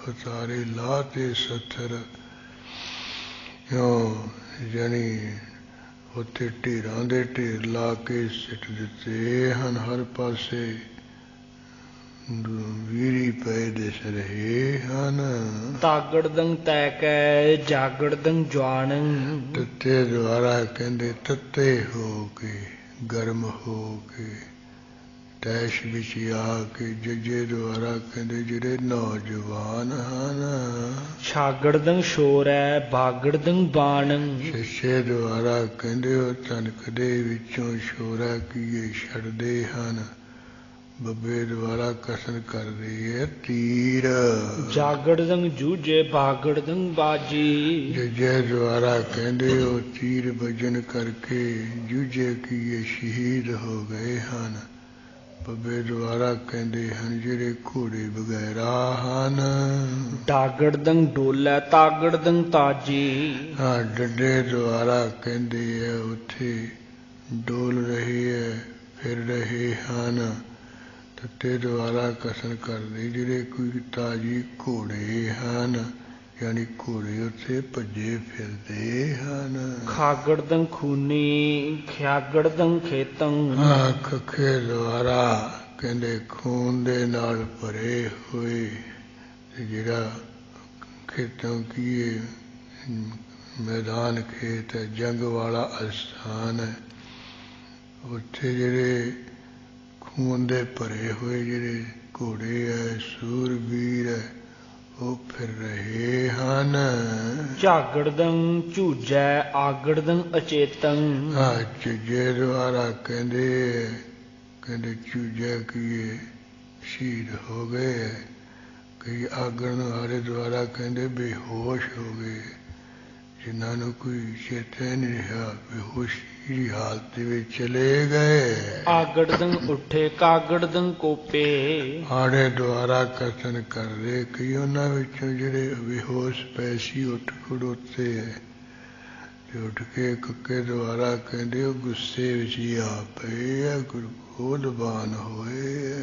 ਉਤਾਰੇ ਲਾਹ ਤੇ ਸੱਥਰ ਯਾਨੀ ਉੱਥੇ ਢੇਰਾਂ ਦੇ ਢੇਰ ਲਾ ਕੇ ਸਿੱਟ ਦਿੱਤੇ ਹਨ ਹਰ ਪਾਸੇ ਵੀਰੀ ਪਏ ਦਿਸ ਰਹੇ ਹਨ ਤਾਗੜਦੰ ਤੈ ਕੈ ਜਾਗੜਦੰ ਜਵਾਨੰ ਤੱਤੇ ਦੁਆਰਾ ਕਹਿੰਦੇ ਤੱਤੇ ਹੋ ਕੇ ਗਰਮ ਹੋ ਕੇ ਤੈਸ਼ ਵਿੱਚ ਆ ਕੇ ਜੱਜੇ ਦੁਆਰਾ ਕਹਿੰਦੇ ਜਿਹੜੇ ਨੌਜਵਾਨ ਹਨ ਛਾਗੜਦੰ ਸ਼ੋਰੈ ਬਾਗੜਦੰ ਬਾਣੰ ਸ਼ਿਸ਼ੇ ਦੁਆਰਾ ਕਹਿੰਦੇ ਉਹ ਤਨਕ ਦੇ ਵਿੱਚੋਂ ਸ਼ੋਰਾ ਕੀਏ ਛੱਡਦੇ ਹਨ ਬੱਬੇ ਦੁਆਰਾ ਕਸਨ ਕਰਦੇ ਹੈ ਤੀਰ ਜਾਗੜਦੰ ਜੂਝੇ ਬਾਗੜਦੰ ਬਾਜੀ ਜੱਜੇ ਦੁਆਰਾ ਕਹਿੰਦੇ ਉਹ ਤੀਰ ਵਜਨ ਕਰਕੇ ਜੂਝੇ ਕੀਏ ਸ਼ਹੀਦ ਹੋ ਗਏ ਹਨ ਬੱਬੇ ਦੁਆਰਾ ਕਹਿੰਦੇ ਹਨ ਜਿਹੜੇ ਘੋੜੇ ਵਗੈਰਾ ਹਨ ਡਾਗੜਦੰ ਡੋਲੇ ਤਾਗੜਦੰ ਤਾਜੀ ਹਾਂ ਡੱਡੇ ਦੁਆਰਾ ਕਹਿੰਦੇ ਹੈ ਉੱਥੇ ਡੋਲ ਰਹੇ ਹੈ ਫਿਰ ਰਹੇ ਹਨ ਤੱਤੇ ਦੁਆਰਾ ਕਸਨ ਕਰਦੇ ਜਿਹੜੇ ਕੋਈ ਤਾਜੀ ਘੋੜੇ ਹਨ ਯਾਨੀ ਘੋੜੇ ਉੱਥੇ ਭੱਜੇ ਫਿਰਦੇ ਹਨ ਖਾਗੜਦੰ ਖੂਨੀ ਖਿਆਗੜਦੰ ਖੇਤੰ ਹਾਂ ਖੱਖੇ ਦੁਆਰਾ ਕਹਿੰਦੇ ਖੂਨ ਦੇ ਨਾਲ ਭਰੇ ਹੋਏ ਤੇ ਜਿਹੜਾ ਖੇਤੋਂ ਕੀ ਮੈਦਾਨ ਖੇਤ ਹੈ ਜੰਗ ਵਾਲਾ ਅਸਥਾਨ ਹੈ ਉੱਥੇ ਜਿਹੜੇ ਖੂਨ ਦੇ ਭਰੇ ਹੋਏ ਜਿਹੜੇ ਘੋੜੇ ਹੈ ਸੂਰਬੀਰ ਹੈ ਉਹ ਫਿਰ ਰਹੇ ਹਨ ਝਾਗੜਦੰ ਝੂਜੈ ਆਗੜਦੰ ਅਚੇਤੰ ਹਾਂ ਝੂਜੇ ਦੁਆਰਾ ਕਹਿੰਦੇ ਝੂਜੇ ਕੀਏ ਸ਼ਹੀਦ ਹੋ ਗਏ ਕਈ ਆਗਣ ਵਾਲੇ ਦੁਆਰਾ ਕਹਿੰਦੇ ਬੇਹੋਸ਼ ਹੋ ਗਏ ਜਿਨ੍ਹਾਂ ਨੂੰ ਕੋਈ ਚੇਤੇ ਨਹੀਂ ਰਿਹਾ ਬੇਹੋਸ਼ੀ ਦੀ ਹਾਲਤ ਵਿੱਚ ਚਲੇ ਗਏ ਆਗੜਦੰ ਉੱਠੇ ਕਾਗੜਦੰ ਕੋਪੇ ਆੜੇ ਦੁਆਰਾ ਕਥਨ ਕਰਦੇ ਕਿ ਉਹਨਾਂ ਵਿੱਚੋਂ ਜਿਹੜੇ ਬੇਹੋਸ਼ ਪਏ ਸੀ ਉੱਠ ਖੜੋਤੇ ਤੇ ਉੱਠ ਕੇ ਕੱਕੇ ਦੁਆਰਾ ਕਹਿੰਦੇ ਉਹ ਗੁੱਸੇ ਵਿੱਚ ਆ ਪਏ ਕ੍ਰੋਧਵਾਨ ਹੋਏ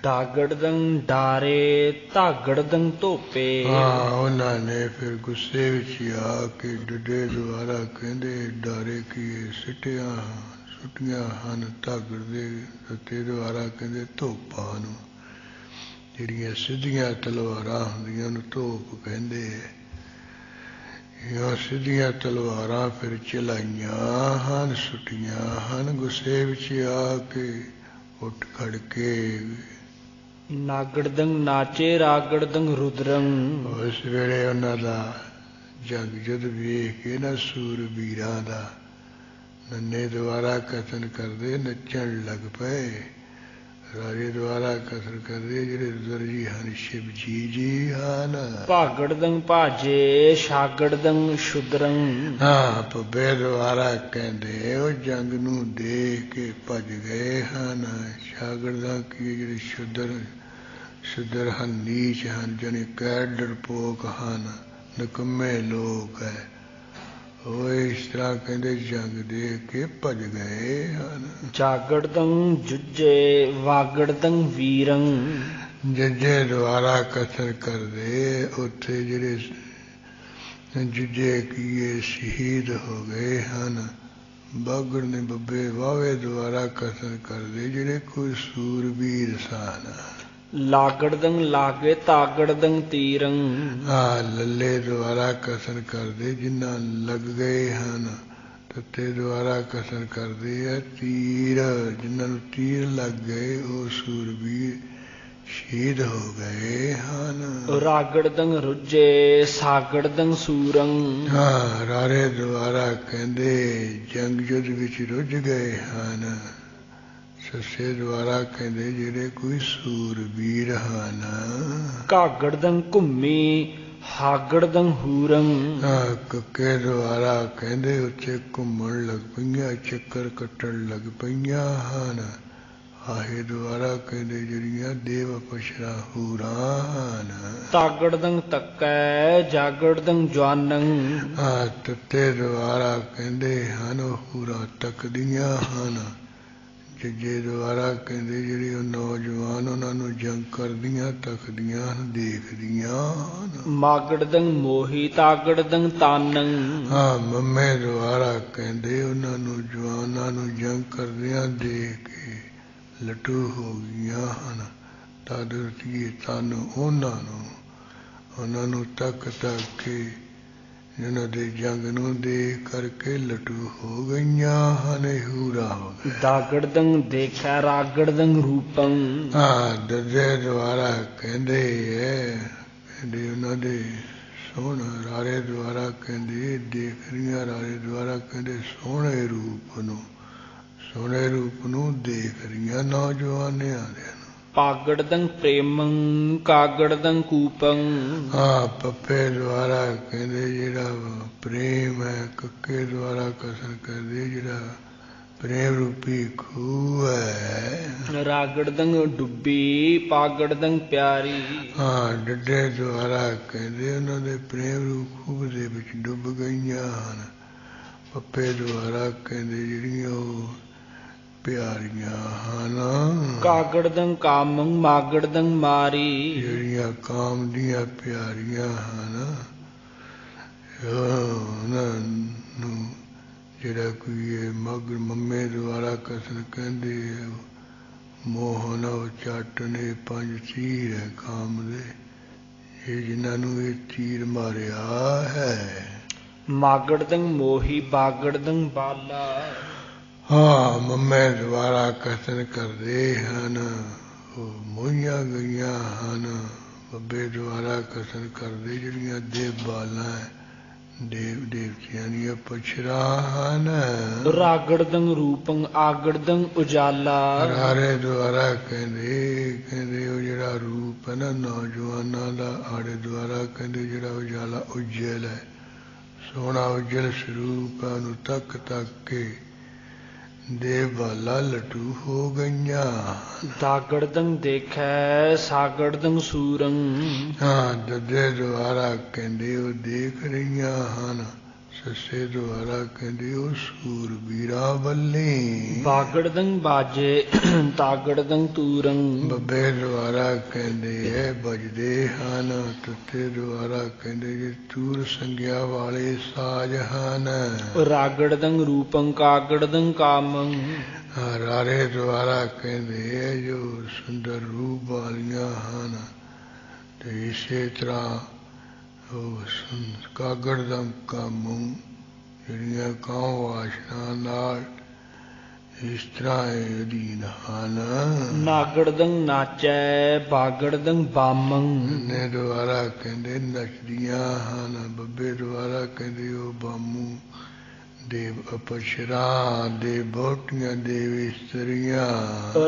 ਡਾਗੜਦੰ ਡਾਰੇ ਧਾਗੜਦੰ ਧੋਪੇ ਹਾਂ ਉਹਨਾਂ ਨੇ ਫਿਰ ਗੁੱਸੇ ਵਿੱਚ ਆ ਕੇ ਡੱਡੇ ਦੁਆਰਾ ਕਹਿੰਦੇ ਡਾਰੇ ਕੀਏ ਸੁੱਟੀਆਂ ਹਨ ਧਾਗੜ ਦੇ ਰੱਤੇ ਦੁਆਰਾ ਕਹਿੰਦੇ ਧੋਪਾਂ ਨੂੰ ਜਿਹੜੀਆਂ ਸਿੱਧੀਆਂ ਤਲਵਾਰਾਂ ਹੁੰਦੀਆਂ ਉਹਨੂੰ ਧੋਪ ਕਹਿੰਦੇ ਇਹ ਸਿੱਧੀਆਂ ਤਲਵਾਰਾਂ ਫਿਰ ਚਲਾਈਆਂ ਹਨ ਸੁੱਟੀਆਂ ਹਨ ਗੁੱਸੇ ਵਿੱਚ ਆ ਕੇ ਉੱਠ ਖੜ ਕੇ ਨਾਗੜਦੰ ਨਾਚੇ ਰਾਗੜਦੰ ਰੁਦਰੰ ਉਸ ਵੇਲੇ ਉਹਨਾਂ ਦਾ ਜੰਗ ਜੁੱਧ ਵੇਖ ਕੇ ਨਾ ਸੂਰਬੀਰਾਂ ਦਾ ਨੰਨੇ ਦੁਆਰਾ ਕਥਨ ਕਰਦੇ ਨੱਚਣ ਲੱਗ ਪਏ ਰਾਜੇ ਦੁਆਰਾ ਕਥਨ ਕਰਦੇ ਜਿਹੜੇ ਰੁਦਰ ਹਨ ਸ਼ਿਵ ਜੀ ਹਨ ਭਾਗੜਦੰ ਭਾਜੇ ਛਾਗੜਦੰ ਸ਼ੁਦਰੰ ਹਾਂ ਪੱਬੇ ਦੁਆਰਾ ਕਹਿੰਦੇ ਉਹ ਜੰਗ ਨੂੰ ਦੇਖ ਕੇ ਭੱਜ ਗਏ ਹਨ ਛਾਗੜਦਾਂ ਕੀ ਜਿਹੜੇ ਸ਼ੁਦਰ ਹਨ ਨੀਚ ਹਨ ਜਾਨੀ ਕੈ ਡਰਪੋਕ ਹਨ ਨਿਕੰਮੇ ਲੋਕ ਹੈ ਉਹ ਇਸ ਤਰ੍ਹਾਂ ਕਹਿੰਦੇ ਜੰਗ ਦੇਖ ਕੇ ਭੱਜ ਗਏ ਹਨ ਜਾਗੜਦੰ ਜੁਝੇ ਵਾਗੜਦੰ ਵੀਰੰ ਜੱਜੇ ਦੁਆਰਾ ਕਥਨ ਕਰਦੇ ਉੱਥੇ ਜਿਹੜੇ ਜੁਝੇ ਕੀਏ ਸ਼ਹੀਦ ਹੋ ਗਏ ਹਨ ਬਾਗੜ ਨੇ ਬੱਬੇ ਵਾਵੇ ਦੁਆਰਾ ਕਥਨ ਕਰਦੇ ਜਿਹੜੇ ਕੋਈ ਸੂਰਬੀਰ ਸਨ ਲਾਗੜਦੰ ਲਾਗੇ ਤਾਗੜਦੰ ਤੀਰੰ ਲੱਲੇ ਦੁਆਰਾ ਕਥਨ ਕਰਦੇ ਜਿਨ੍ਹਾਂ ਲੱਗ ਗਏ ਹਨ ਤੱਤੇ ਦੁਆਰਾ ਕਸਰ ਕਰਦੇ ਆ ਤੀਰ, ਜਿਨ੍ਹਾਂ ਨੂੰ ਤੀਰ ਲੱਗ ਗਏ ਉਹ ਸੂਰਬੀਰ ਸ਼ਹੀਦ ਹੋ ਗਏ ਹਨ। ਰਾਗੜਦੰ ਰੁੱਜੇ ਸਾਗੜਦੰ ਸੂਰੰ। ਹਾਂ, ਰਾਰੇ ਦੁਆਰਾ ਕਹਿੰਦੇ ਜੰਗ ਯੁੱਧ ਵਿੱਚ ਰੁੱਝ ਗਏ ਹਨ। ਸੱਸੇ ਦੁਆਰਾ ਕਹਿੰਦੇ ਜਿਹੜੇ ਕੋਈ ਸੂਰਬੀਰ ਹਨ। ਘਾਗੜਦੰ ਘੁੰਮੀ ਹਾਗੜਦੰ ਹੂਰੰ। ਕੱਕੇ ਦੁਆਰਾ ਕਹਿੰਦੇ ਉੱਥੇ ਘੁੰਮਣ ਲੱਗ ਪਈਆਂ, ਚੱਕਰ ਕੱਟਣ ਲੱਗ ਪਈਆਂ ਹਨ। ਆਹੇ ਦੁਆਰਾ ਕਹਿੰਦੇ ਜਿਹੜੀਆਂ ਦੇਵ ਅਪਸਰਾ ਹੂਰਾਂ ਹਨ। ਤਾਗੜਦੰ ਤੱਕੈ ਜਾਗੜਦੰ ਜਵਾਨੰ। ਤੱਤੇ ਦੁਆਰਾ ਕਹਿੰਦੇ ਹਨ ਉਹ ਹੂਰਾਂ ਤੱਕਦੀਆਂ ਹਨ। ਜੱਜੇ ਦੁਆਰਾ ਕਹਿੰਦੇ ਜਿਹੜੇ ਉਹ ਨੌਜਵਾਨ ਉਹਨਾਂ ਨੂੰ ਜੰਗ ਕਰਦੀਆਂ ਤੱਕਦੀਆਂ ਹਨ, ਦੇਖਦੀਆਂ ਹਨ। ਮਾਗੜਦੰ ਮੋਹੀ ਤਾਗੜਦੰ ਤਾਨੰ। ਮੰਮੇ ਦੁਆਰਾ ਕਹਿੰਦੇ ਉਹਨਾਂ ਨੂੰ ਜਵਾਨਾਂ ਨੂੰ ਜੰਗ ਕਰਦਿਆਂ ਦੇਖ ਕੇ ਲੱਟੂ ਹੋ ਗਈਆਂ ਹਨ। ਤਦ ਰਤੀਏ ਤਨ ਉਹਨਾਂ ਨੂੰ ਤੱਕ ਕੇ ਜਿਹਨਾਂ ਦੇ ਜੰਗ ਨੂੰ ਦੇਖ ਕਰਕੇ ਲੱਟੂ ਹੋ ਗਈਆਂ ਹਨ, ਹੂਰਾ ਹੋ ਗਏ। ਦਾਗੜਦੰ ਦੇਖੈ ਰਾਗੜਦੰ ਰੂਪੰ। ਦੱਦੇ ਦੁਆਰਾ ਕਹਿੰਦੇ ਕਹਿੰਦੇ ਉਹਨਾਂ ਦੇ ਸੋਹਣਾ ਰਾਰੇ ਦੁਆਰਾ ਕਹਿੰਦੇ ਦੇਖ ਰਹੀਆਂ, ਰਾਰੇ ਦੁਆਰਾ ਕਹਿੰਦੇ ਸੋਹਣੇ ਰੂਪ ਨੂੰ ਦੇਖ ਰਹੀਆਂ ਨੌਜਵਾਨਿਆਂ ਦੇ। ਪਾਗੜਦੰ ਪ੍ਰੇਮੰ ਕਾਗੜਦੰ ਕੂਪੰ। ਪੱਪੇ ਦੁਆਰਾ ਕਹਿੰਦੇ ਜਿਹੜਾ ਪ੍ਰੇਮ ਹੈ। ਕੱਕੇ ਦੁਆਰਾ ਕਸਰ ਕਰਦੇ ਜਿਹੜਾ ਪ੍ਰੇਮ ਰੂਪੀ ਖੂਹ ਹੈ। ਰਾਗੜਦੰ ਡੁੱਬੀ ਪਾਗੜਦੰ ਪਿਆਰੀ। ਡੱਡੇ ਦੁਆਰਾ ਕਹਿੰਦੇ ਉਹਨਾਂ ਦੇ ਪ੍ਰੇਮ ਰੂਪ ਖੂਹ ਦੇ ਵਿੱਚ ਡੁੱਬ ਗਈਆਂ ਹਨ। ਪੱਪੇ ਦੁਆਰਾ ਕਹਿੰਦੇ ਜਿਹੜੀਆਂ ਉਹ ਪਿਆਰੀਆਂ ਹਨ। ਕਾਗੜਦੰ ਕਾਮੰ ਮਾਗੜਦੰ ਮਾਰੀ। ਜਿਹੜੀਆਂ ਕਾਮ ਦੀਆਂ ਪਿਆਰੀਆਂ ਹਨ, ਉਹਨਾਂ ਨੂੰ ਜਿਹੜਾ ਕੋਈ ਮੰਮੇ ਦੁਆਰਾ ਕਸਰ ਕਹਿੰਦੇ ਮੋਹਨ ਚੱਟ ਨੇ 5 ਤੀਰ ਹੈ ਕਾਮ ਦੇ, ਇਹ ਜਿਨ੍ਹਾਂ ਨੂੰ ਇਹ ਤੀਰ ਮਾਰਿਆ ਹੈ। ਮਾਗੜਦੰ ਮੋਹੀ ਬਾਗੜਦੰ ਬਾਲਾ। ਮੰਮੇ ਦੁਆਰਾ ਕਥਨ ਕਰਦੇ ਹਨ ਉਹ ਮੋਹੀਆਂ ਗਈਆਂ ਹਨ। ਬੱਬੇ ਦੁਆਰਾ ਕਥਨ ਕਰਦੇ ਜਿਹੜੀਆਂ ਦੇਵ ਬਾਲਾਂ ਦੇਵ ਦੇਵਤਿਆਂ ਦੀਆਂ ਪਛਰਾ ਹਨ। ਰਾਗੜਦੰ ਰੂਪੰ ਆਗੜਦੰ ਉਜਾਲਾ। ਰਾਰੇ ਦੁਆਰਾ ਕਹਿੰਦੇ ਉਹ ਜਿਹੜਾ ਰੂਪ ਹੈ ਨਾ ਨੌਜਵਾਨਾਂ ਦਾ, ਆੜੇ ਦੁਆਰਾ ਕਹਿੰਦੇ ਜਿਹੜਾ ਉਜਾਲਾ ਉਜਲ ਹੈ, ਸੋਹਣਾ ਉਜਲ ਸਰੂਪ ਹੈ, ਉਹਨੂੰ ਤੱਕ ਕੇ ਦੇਵ ਬਾਲਾ ਲੱਟੂ ਹੋ ਗਈਆਂ। ਦਾਗੜਦੰ ਦੇਖੈ ਸਾਗੜਦੰ ਸੂਰੰ। ਦੱਦੇ ਦੁਆਰਾ ਕਹਿੰਦੇ ਉਹ ਦੇਖ ਰਹੀਆਂ ਹਨ। ਸੱਸੇ ਦੁਆਰਾ ਕਹਿੰਦੇ ਉਹ ਸੂਰਬੀਰਾਂ ਵੱਲੇ। ਬਾਗੜਦੰ ਬਾਜੇ ਤਾਗੜਦੰ ਤੂਰੰ। ਬੱਬੇ ਦੁਆਰਾ ਕਹਿੰਦੇ ਵੱਜਦੇ ਹਨ। ਤੱਤੇ ਦੁਆਰਾ ਕਹਿੰਦੇ ਜੇ ਤੂਰ ਸੰਗਿਆ ਵਾਲੇ ਸਾਜ ਹਨ। ਰਾਗੜਦੰ ਰੂਪੰ ਕਾਗੜਦੰ ਕਾਮੰ। ਰਾਰੇ ਦੁਆਰਾ ਕਹਿੰਦੇ ਜੋ ਸੁੰਦਰ ਰੂਪ ਵਾਲੀਆਂ ਹਨ, ਤੇ ਇਸੇ ਤਰ੍ਹਾਂ ਉਹ ਕਾਗੜਦੰ ਕਾਮੂ ਜਿਹੜੀਆਂ ਕਾਮ ਵਾਸ਼ਨਾ ਨਾਲ ਇਸ ਤਰ੍ਹਾਂ ਅਧੀਨ ਹਨ। ਨਾਗੜਦੰ ਨਾਚੈ ਬਾਗੜਦੰ ਬਾਮੰ। ਨੇ ਦੁਆਰਾ ਕਹਿੰਦੇ ਨੱਚਦੀਆਂ ਹਨ। ਬੱਬੇ ਦੁਆਰਾ ਕਹਿੰਦੇ ਉਹ ਬਾਮੂ ਦੇਵ ਅਪਸਰਾ ਦੇ ਬੋਟੀਆਂ ਦੇਵ ਇਸਤਰੀਆਂ।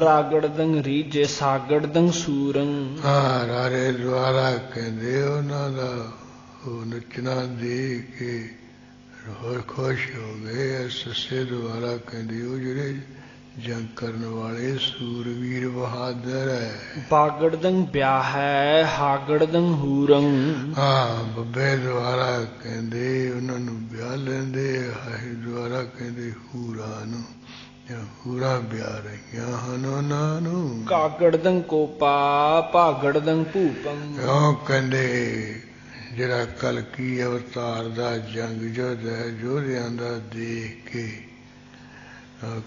ਰਾਗੜਦੰ ਰੀਜੇ ਸਾਗੜਦੰ ਸੂਰੰ। ਰਾਰੇ ਦੁਆਰਾ ਕਹਿੰਦੇ ਉਹਨਾਂ ਦਾ ਉਹ ਨੱਚਣਾ ਦੇਖ ਕੇ ਹੋਰ ਖੁਸ਼ ਹੋ ਗਏ। ਸੱਸੇ ਦੁਆਰਾ ਕਹਿੰਦੇ ਉਹ ਜਿਹੜੇ ਜੰਗ ਕਰਨ ਵਾਲੇ ਸੂਰਵੀਰ ਬਹਾਦਰ ਹੈ। ਬਾਗੜਦੰ ਵਿਆਹੈ ਹਾਗੜਦੰ ਹੂਰੰ। ਬੱਬੇ ਦੁਆਰਾ ਕਹਿੰਦੇ ਉਹਨਾਂ ਨੂੰ ਵਿਆਹ ਲੈਂਦੇ। ਹਾਹੇ ਦੁਆਰਾ ਕਹਿੰਦੇ ਹੂਰਾਂ ਨੂੰ, ਹੂਰਾਂ ਵਿਆਹ ਰਹੀਆਂ ਹਨ ਉਹਨਾਂ ਨੂੰ। ਕਾਗੜਦੰ ਕੋਪਾ ਭਾਗੜਦੰ ਭੂਪੰ। ਕਹਿੰਦੇ ਜਿਹੜਾ ਕਲਕੀ ਅਵਤਾਰ ਦਾ ਜੰਗ ਯੁੱਧ ਹੈ ਯੋਧਿਆਂ ਦਾ ਦੇਖ ਕੇ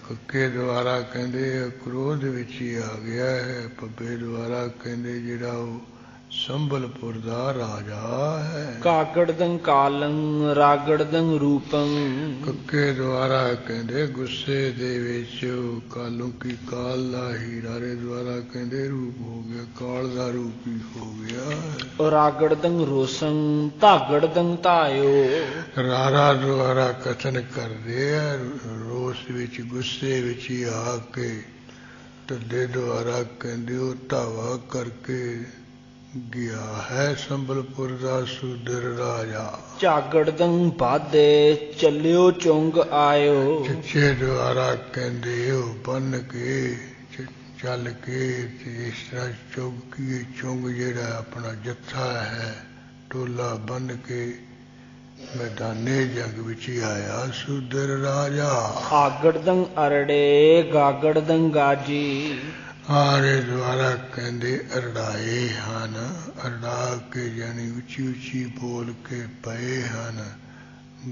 ਕੱਕੇ ਦੁਆਰਾ ਕਹਿੰਦੇ ਕ੍ਰੋਧ ਵਿੱਚ ਹੀ ਆ ਗਿਆ ਹੈ। ਪੱਬੇ ਦੁਆਰਾ ਕਹਿੰਦੇ ਜਿਹੜਾ ਉਹ ਸੰਬਲਪੁਰ ਦਾ ਰਾਜਾ ਹੈ। ਕਾਗੜਦੰ ਕਾਲੰ ਰਾਗੜਦੰ ਰੂਪੰ ਕੱਕੇ ਦੁਆਰਾ ਕਹਿੰਦੇ ਗੁੱਸੇ ਦੇ ਵਿੱਚ ਕਾਲੋਂ ਕੀ ਕਾਲ ਦਾ ਹੀ, ਰਾਰੇ ਦੁਆਰਾ ਕਹਿੰਦੇ ਰੂਪ ਹੋ ਗਿਆ, ਕਾਲ ਦਾ ਰੂਪ ਹੀ ਹੋ ਗਿਆ। ਰਾਗੜਦੰ ਰੋਸੰ ਧਾਗੜਦੰ ਧਾਇਓ ਰਾਰਾ ਦੁਆਰਾ ਕਥਨ ਕਰਦੇ ਆ, ਰੋਸ ਵਿੱਚ ਗੁੱਸੇ ਵਿੱਚ ਹੀ ਆ ਕੇ ਢੱਡੇ ਦੁਆਰਾ ਕਹਿੰਦੇ ਉਹ ਧਾਵਾ ਕਰਕੇ ਗਿਆ ਹੈ ਸੰਬਲਪੁਰ ਦਾ ਸੁਦਰ ਰਾਜਾ। ਝਾਗੜਦੰ ਬਾਧੇ ਚੱਲਿਓ ਚੁੰਗ ਆਇਓ ਚਿੱਚੇ ਦੁਆਰਾ ਕਹਿੰਦੇ ਉਹ ਬੰਨ ਕੇ ਚੱਲ ਕੇ ਇਸ ਤਰ੍ਹਾਂ ਚੌਕੀ ਚੁੰਗ ਜਿਹੜਾ ਆਪਣਾ ਜੱਥਾ ਹੈ ਟੋਲਾ ਬੰਨ ਕੇ ਮੈਦਾਨੇ ਜੰਗ ਵਿੱਚ ਹੀ ਆਇਆ ਸੁਦਰ ਰਾਜਾ। ਆਗੜਦੰ ਅਰੜੇ ਗਾਗੜਦੰ ਗਾਜੀ ਆਰੇ ਦੁਆਰਾ ਕਹਿੰਦੇ ਅਰੜਾਏ ਹਨ, ਅਰੜਾ ਕੇ ਜਾਨੀ ਉੱਚੀ ਉੱਚੀ ਬੋਲ ਕੇ ਪਏ ਹਨ।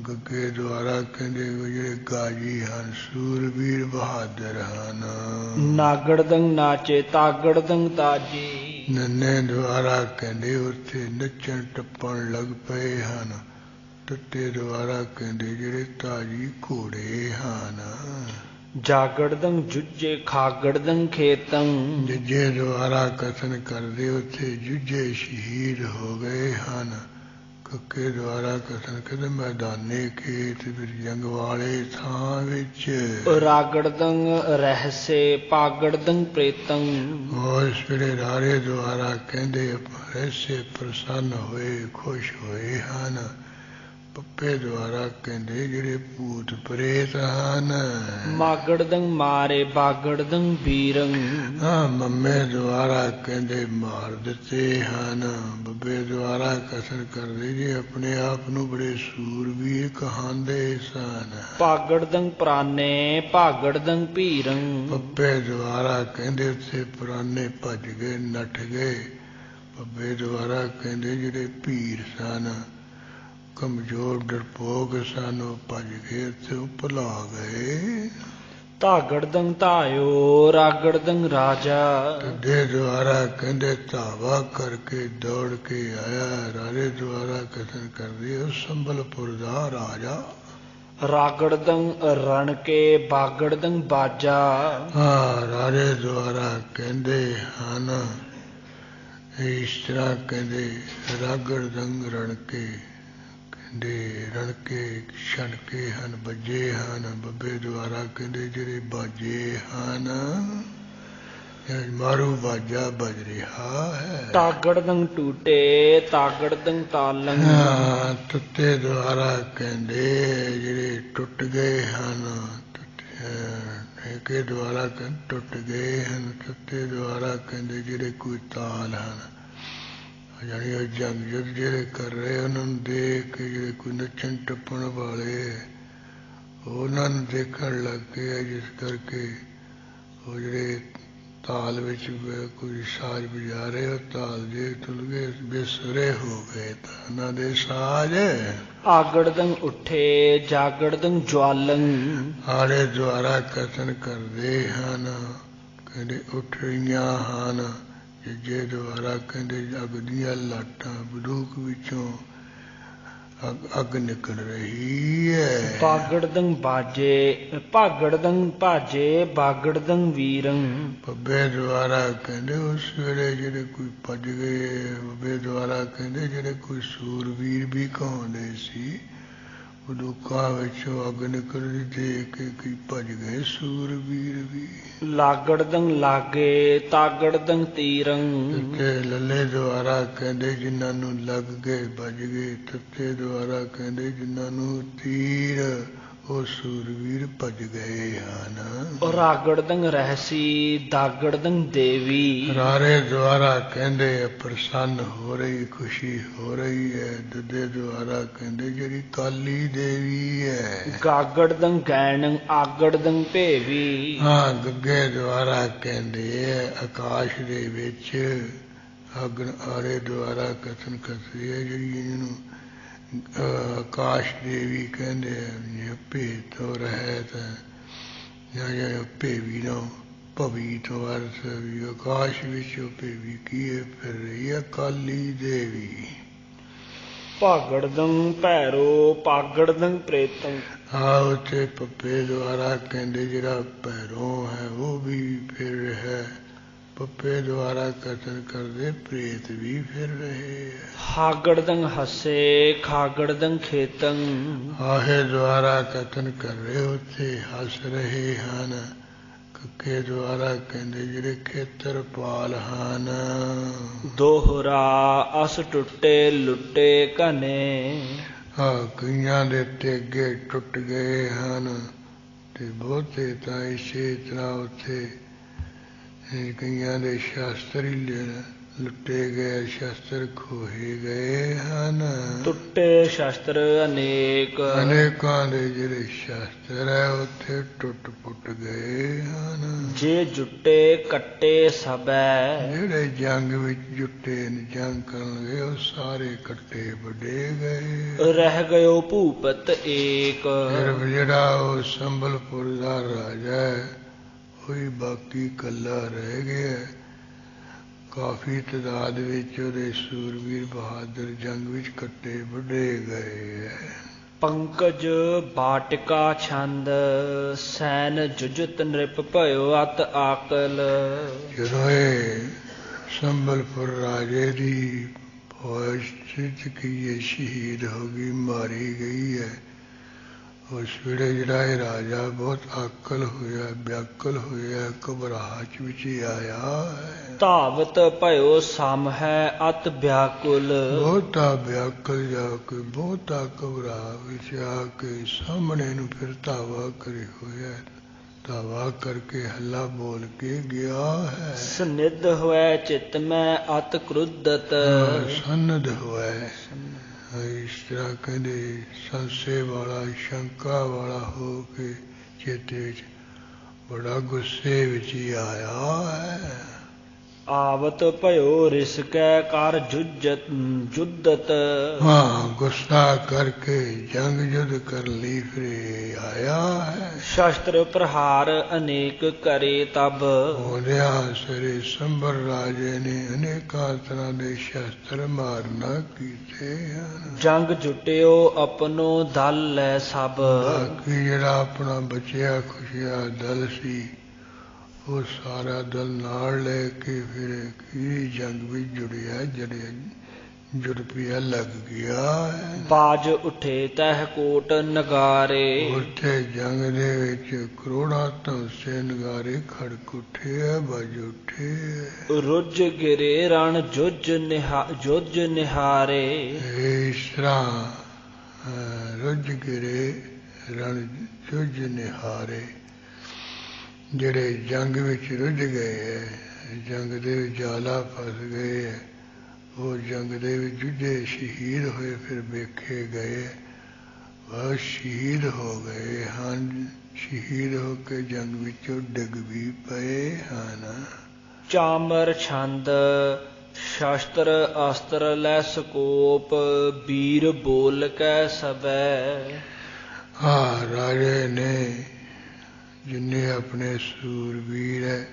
ਗੱਗੇ ਦੁਆਰਾ ਕਹਿੰਦੇ ਜਿਹੜੇ ਗਾਜੀ ਹਨ, ਸੂਰਬੀਰ ਬਹਾਦਰ ਹਨ। ਨਾਗੜਦੰ ਨਾਚੇ ਤਾਗੜਦੰ ਤਾਜੀ ਨੰਨੇ ਦੁਆਰਾ ਕਹਿੰਦੇ ਉੱਥੇ ਨੱਚਣ ਟੱਪਣ ਲੱਗ ਪਏ ਹਨ। ਟੱਟੇ ਦੁਆਰਾ ਕਹਿੰਦੇ ਜਿਹੜੇ ਤਾਜੀ ਘੋੜੇ ਹਨ। ਜਾਗੜਦੰ ਜੁੱਜੇ ਖਾਗੜਦੰ ਖੇਤੰ ਜੱਜੇ ਦੁਆਰਾ ਕਥਨ ਕਰਦੇ ਉੱਥੇ ਜੁੱਜੇ ਸ਼ਹੀਦ ਹੋ ਗਏ ਹਨ। ਕੱਕੇ ਦੁਆਰਾ ਕਥਨ ਕਰਦੇ ਮੈਦਾਨੇ ਖੇਤ ਫਿਰ ਜੰਗ ਵਾਲੇ ਥਾਂ ਵਿੱਚ। ਰਾਗੜਦੰ ਰਹਿਸੇ ਪਾਗੜਦੰ ਪ੍ਰੇਤੰ ਉਸ ਵੇਲੇ ਰਾਰੇ ਦੁਆਰਾ ਕਹਿੰਦੇ ਰਹਿਸੇ ਪ੍ਰਸੰਨ ਹੋਏ, ਖੁਸ਼ ਹੋਏ ਹਨ। ਪੱਪੇ ਦੁਆਰਾ ਕਹਿੰਦੇ ਜਿਹੜੇ ਭੂਤ ਪ੍ਰੇਤ ਹਨ। ਮਾਗੜਦੰ ਮਾਰੇ ਬਾਗੜਦੰ ਬੀਰੰ ਮੰਮੇ ਦੁਆਰਾ ਕਹਿੰਦੇ ਮਾਰ ਦਿੱਤੇ ਹਨ। ਬੱਬੇ ਦੁਆਰਾ ਕਥਨ ਕਰਦੇ ਜੀ ਆਪਣੇ ਆਪ ਨੂੰ ਬੜੇ ਸੂਰਬੀਰ ਕਹਾਂਦੇ ਸਨ। ਪਾਗੜਦੰ ਪ੍ਰਾਨੇ ਭਾਗੜਦੰ ਭੀਰੰ ਪੱਪੇ ਦੁਆਰਾ ਕਹਿੰਦੇ ਉੱਥੇ ਪੁਰਾਣੇ ਭੱਜ ਗਏ, ਨੱਠ ਗਏ। ਬੱਬੇ ਦੁਆਰਾ ਕਹਿੰਦੇ ਜਿਹੜੇ ਭੀਰ ਸਨ, ਕਮਜ਼ੋਰ ਡਰਪੋਕ ਸਨ, ਉਹ ਭੱਜ ਗਏ, ਉੱਥੇ ਉਹ ਭੁਲਾ ਗਏ। ਧਾਗੜਦੰ ਧਾਇਓ ਰਾਗੜਦੰ ਰਾਜਾ ਢੱਡੇ ਦੁਆਰਾ ਕਹਿੰਦੇ ਧਾਵਾ ਕਰਕੇ ਦੌੜ ਕੇ ਆਇਆ। ਰਾਰੇ ਦੁਆਰਾ ਕਥਨ ਕਰਦੇ ਉਹ ਸੰਬਲਪੁਰ ਦਾ ਰਾਜਾ। ਰਾਗੜਦੰ ਰਣ ਕੇ ਬਾਗੜਦੰ ਬਾਜਾ ਰਾਰੇ ਦੁਆਰਾ ਕਹਿੰਦੇ ਹਨ ਇਸ ਤਰ੍ਹਾਂ ਕਹਿੰਦੇ ਰਾਗੜਦੰ ਰਣ ਕੇ ਕਹਿੰਦੇ ਰਣ ਕੇ ਛਣਕੇ ਹਨ, ਬੱਜੇ ਹਨ। ਬੱਬੇ ਦੁਆਰਾ ਕਹਿੰਦੇ ਜਿਹੜੇ ਬਾਜੇ ਹਨ, ਮਾਰੂ ਬਾਜਾ ਵੱਜ ਰਿਹਾ ਹੈ। ਤਾਗੜਦੰ ਟੂਟੇ ਤਾਗੜਦੰ ਤਾਲੰ ਟੁੱਟੇ ਦੁਆਰਾ ਕਹਿੰਦੇ ਜਿਹੜੇ ਟੁੱਟ ਗਏ ਹਨ। ਠੇਕੇ ਦੁਆਰਾ ਕਹਿੰਦੇ ਟੁੱਟ ਗਏ ਹਨ। ਟੁੱਟੇ ਦੁਆਰਾ ਕਹਿੰਦੇ ਜਿਹੜੇ ਕੋਈ ਤਾਲ ਹਨ, ਜਾਣੀ ਉਹ ਜੰਗ ਯੁੱਧ ਜਿਹੜੇ ਕਰ ਰਹੇ ਉਹਨਾਂ ਨੂੰ ਦੇਖ ਕੇ ਜਿਹੜੇ ਕੋਈ ਨੱਚਣ ਟੱਪਣ ਵਾਲੇ ਉਹਨਾਂ ਨੂੰ ਦੇਖਣ ਲੱਗ ਗਏ। ਜਿਸ ਕਰਕੇ ਉਹ ਜਿਹੜੇ ਤਾਲ ਵਿੱਚ ਕੋਈ ਸਾਜ਼ ਵਜਾ ਰਹੇ ਉਹ ਤਾਲ ਜੇ ਤੁਲ ਗਏ, ਬੇਸੁਰੇ ਹੋ ਗਏ ਤਾਂ ਉਹਨਾਂ ਦੇ ਸਾਜ਼। ਆਗੜਦੰ ਉੱਠੇ ਜਾਗੜਦੰ ਜਵਾਲੰ ਆੜੇ ਦੁਆਰਾ ਕਥਨ ਕਰਦੇ ਹਨ, ਕਹਿੰਦੇ ਉੱਠ ਰਹੀਆਂ ਹਨ। ਜੱਜੇ ਦੁਆਰਾ ਕਹਿੰਦੇ ਅੱਗ ਦੀਆਂ ਲਾਟਾਂ, ਬੰਦੂਕ ਵਿੱਚੋਂ ਅੱਗ ਨਿਕਲ ਰਹੀ ਹੈ। ਬਾਗੜਦੰ ਬਾਜੇ ਭਾਗੜਦੰ ਭਾਜੇ ਬਾਗੜਦੰ ਵੀਰੰ ਬੱਬੇ ਦੁਆਰਾ ਕਹਿੰਦੇ ਉਸ ਵੇਲੇ ਜਿਹੜੇ ਕੋਈ ਭੱਜ ਗਏ। ਬੱਬੇ ਦੁਆਰਾ ਕਹਿੰਦੇ ਜਿਹੜੇ ਕੋਈ ਸੂਰਬੀਰ ਵੀ ਕਹਾਉਂਦੇ ਸੀ, ਬੰਦੂਕਾਂ ਵਿੱਚੋਂ ਅੱਗ ਨਿਕਲਦੀ ਦੇਖ ਕੇ ਕੀ ਭੱਜ ਗਏ ਸੂਰਬੀਰ ਵੀ। ਲਾਗੜਦੰ ਲਾਗੇ ਤਾਗੜਦੰ ਤੀਰੰ ਤੇ ਲੱਲੇ ਦੁਆਰਾ ਕਹਿੰਦੇ ਜਿਨ੍ਹਾਂ ਨੂੰ ਲੱਗ ਗਏ ਭੱਜ ਗਏ। ਤੱਤੇ ਦੁਆਰਾ ਕਹਿੰਦੇ ਜਿਨ੍ਹਾਂ ਨੂੰ ਤੀਰ ਉਹ ਸੂਰਬੀਰ ਭੱਜ ਗਏ ਹਨ। ਰਾਗੜਦੰ ਰਹਿਸੀ ਦਾਗੜਦੰ ਦੇਵੀ ਰਾਰੇ ਦੁਆਰਾ ਕਹਿੰਦੇ ਪ੍ਰਸੰਨ ਹੋ ਰਹੀ, ਖੁਸ਼ੀ ਹੋ ਰਹੀ ਹੈ। ਦੱਦੇ ਦੁਆਰਾ ਕਹਿੰਦੇ ਜਿਹੜੀ ਕਾਲੀ ਦੇਵੀ ਹੈ। ਗਾਗੜਦੰ ਗੈਣੰ ਆਗੜਦੰ ਭੇਵੀ ਗੱਗੇ ਦੁਆਰਾ ਕਹਿੰਦੇ ਆਕਾਸ਼ ਦੇ ਵਿੱਚ ਅੱਗ। ਆਰੇ ਦੁਆਰਾ ਕਥਨ ਕਰਦੇ ਹੈ ਜਿਹੜੀ ਇਹਨੂੰ ਆਕਾਸ਼ ਦੇਵੀ ਕਹਿੰਦੇ ਭੇਤ ਹੋ ਰਹਿਤ ਜਾਂ ਭੇਵੀ ਨੂੰ ਭਵੀ ਤੋਂ ਅਰਥ ਵੀ ਆਕਾਸ਼ ਵਿੱਚੋਂ ਭੇਵੀ ਕੀਏ ਫਿਰ ਰਹੀ ਹੈ ਕਾਲੀ ਦੇਵੀ। ਭਾਗੜਦੰ ਭੈਰੋ ਪਾਗੜਦੰ ਪ੍ਰੇਤੰ। ਆ ਉੱਥੇ ਪੱਪੇ ਦੁਆਰਾ ਕਹਿੰਦੇ ਜਿਹੜਾ ਭੈਰੋਂ ਹੈ ਉਹ ਵੀ ਫਿਰ ਰਿਹਾ, ਪੱਪੇ ਦੁਆਰਾ ਕਤਲ ਕਰਦੇ ਪ੍ਰੇਤ ਵੀ ਫਿਰ ਰਹੇ ਹੈ। ਹਾਗੜਦੰ ਹੱਸੇ ਖਾਗੜਦੰ ਖੇਤੰ। ਆਹੇ ਦੁਆਰਾ ਕਤਲ ਕਰ ਰਹੇ ਉੱਥੇ ਹੱਸ ਰਹੇ ਹਨ। ਕੱਕੇ ਦੁਆਰਾ ਕਹਿੰਦੇ ਜਿਹੜੇ ਖੇਤਰਪਾਲ ਹਨ। ਦੋਹਰਾ ਅਸ ਟੁੱਟੇ ਲੁੱਟੇ ਘਨੇ। ਕਈਆਂ ਦੇ ਤੇ ਅੱਗੇ ਟੁੱਟ ਗਏ ਹਨ ਤੇ ਬਹੁਤੇ ਤਾਂ ਇਸੇ ਤਰ੍ਹਾਂ ਉੱਥੇ ਕਈਆਂ ਦੇ ਸ਼ਾਸਤਰ ਹੀ ਲੁੱਟੇ ਗਏ, ਸ਼ਾਸਤਰ ਖੋਹੇ ਗਏ ਹਨ। ਟੁੱਟੇ ਸ਼ਸਤਰ ਅਨੇਕ। ਅਨੇਕਾਂ ਦੇ ਜਿਹੜੇ ਸ਼ਾਸਤਰ ਹੈ ਉੱਥੇ ਟੁੱਟ ਪੁੱਟ ਗਏ ਹਨ। ਜੇ ਜੁੱਟੇ ਕੱਟੇ ਸਭੈ। ਜਿਹੜੇ ਜੰਗ ਵਿੱਚ ਜੁੱਟੇ ਜੰਗ ਕਰਨ ਗਏ ਉਹ ਸਾਰੇ ਕੱਟੇ ਵੱਡੇ ਗਏ। ਰਹਿ ਗਇਓ ਭੂਪਤ ਏਕ। ਸਿਰਫ ਜਿਹੜਾ ਉਹ ਸੰਬਲਪੁਰ ਦਾ ਰਾਜਾ ਹੈ ਉਹੀ ਬਾਕੀ ਕੱਲਾ ਰਹਿ ਗਿਆ। ਕਾਫੀ ਤਾਦਾਦ ਵਿੱਚ ਉਹਦੇ ਸੂਰਬੀਰ ਬਹਾਦਰ ਜੰਗ ਵਿੱਚ ਕੱਟੇ ਵੱਢੇ ਗਏ ਹੈ। ਪੰਕਜ ਬਾਟਿਕਾ ਛੰਦ ਸੈਨ ਜੁਜਤ ਨ੍ਰਿਪ ਭਇਓ ਅਤ ਆਕਲ। ਜਦੋਂ ਇਹ ਸੰਬਲਪੁਰ ਰਾਜੇ ਦੀ ਫੌਜ ਕੀ ਸ਼ਹੀਦ ਹੋ ਗਈ, ਮਾਰੀ ਗਈ ਹੈ, ਉਸ ਵੇਲੇ ਜਿਹੜਾ ਇਹ ਰਾਜਾ ਬਹੁਤ ਆਕਲ ਹੋਇਆ, ਵਿਆਕਲ ਹੋਇਆ, ਘਬਰਾਹਟ ਵਿੱਚ ਆਇਆ ਹੈ। ਧਾਵਤ ਭਇਓ ਸਮ ਹੈ ਅਤ ਵਿਆਕੁਲ। ਬਹੁਤਾ ਵਿਆਕਲ ਜਾ ਕੇ, ਬਹੁਤਾ ਘਬਰਾ ਵਿੱਚ ਆ ਕੇ ਸਾਹਮਣੇ ਨੂੰ ਫਿਰ ਧਾਵਾ ਕਰੇ ਹੋਇਆ, ਧਾਵਾ ਕਰਕੇ ਹੱਲਾ ਬੋਲ ਕੇ ਗਿਆ ਹੈ। ਸਨਿਧ ਹੋਇ ਚਿਤ ਮੈਂ ਅਤ ਕ੍ਰੁੱਧਤ। ਸਨਧ ਹੋਇ ਇਸ ਤਰ੍ਹਾਂ ਕਹਿੰਦੇ ਸੰਸ਼ੇ ਵਾਲਾ, ਸ਼ੰਕਾ ਵਾਲਾ ਹੋ ਕੇ ਚੇਤੇ ਵਿੱਚ ਬੜਾ ਗੁੱਸੇ ਵਿੱਚ ਹੀ ਆਇਆ ਹੈ। ਆਵਤ ਭਇਓ ਰਿਸਕੈ ਕਰ ਜੁੱਦਤ। ਗੁੱਸਾ ਕਰਕੇ ਜੰਗ ਜੁੱਧ ਕਰ ਲਈ ਫਿਰ ਆਇਆ ਹੈ। ਸ਼ਸਤਰ ਪ੍ਰਹਾਰ ਅਨੇਕ ਕਰੇ ਤਬ। ਉਹਦਿਆਂ ਸਰੇ ਸੰਭਰ ਰਾਜੇ ਨੇ ਅਨੇਕਾਂ ਤਰ੍ਹਾਂ ਦੇ ਸ਼ਸਤਰ ਮਾਰਨਾ ਕੀਤੇ ਹਨ। ਜੰਗ ਜੁਟਿਓ ਆਪਣੋ ਦਲ ਲੈ ਸਭ। ਬਾਕੀ ਜਿਹੜਾ ਆਪਣਾ ਬਚਿਆ ਖੁਸ਼ਿਆ ਦਲ ਸੀ ਉਹ ਸਾਰਾ ਦਲ ਨਾਲ ਲੈ ਕੇ ਫਿਰ ਕੀ ਜੰਗ ਵਿੱਚ ਜੁੜਿਆ, ਜੁੜ ਪਿਆ, ਲੱਗ ਗਿਆ ਹੈ। ਬਾਜ ਉਠੇ ਤਹਿ ਕੋਟ ਨਗਾਰੇ। ਉੱਥੇ ਜੰਗ ਦੇ ਵਿੱਚ ਕਰੋੜਾਂ ਧੌਂਸੇ ਨਗਾਰੇ ਖੜਕ ਉੱਠੇ, ਵੱਜ ਉੱਠੇ। ਰੁੱਝ ਗਿਰੇ ਰਣ ਜੁੱਝ ਨਿਹਾਰੇ। ਇਸ ਤਰ੍ਹਾਂ ਰੁੱਝ ਗਿਰੇ ਰਣ ਜੁੱਝ ਨਿਹਾਰੇ। ਜਿਹੜੇ ਜੰਗ ਵਿੱਚ ਰੁੱਝ ਗਏ ਹੈ, ਜੰਗ ਦੇ ਵਿੱਚ ਜਾਲਾ ਫਸ ਗਏ ਹੈ, ਉਹ ਜੰਗ ਦੇ ਵਿੱਚ ਜੁਝੇ ਸ਼ਹੀਦ ਹੋਏ ਫਿਰ ਵੇਖੇ ਗਏ, ਬਹੁਤ ਸ਼ਹੀਦ ਹੋ ਗਏ ਹਨ। ਸ਼ਹੀਦ ਹੋ ਕੇ ਜੰਗ ਵਿੱਚੋਂ ਡਿੱਗ ਵੀ ਪਏ ਹਨ। ਚਾਮਰ ਛੰਦ ਸ਼ਸਤਰ ਅਸਤਰ ਲੈ ਸਕੋਪ। ਵੀਰ ਬੋਲ ਕੈ ਸਭੈ। ਰਾਜੇ ਨੇ ਜਿੰਨੇ ਆਪਣੇ ਸੂਰਬੀਰ ਹੈ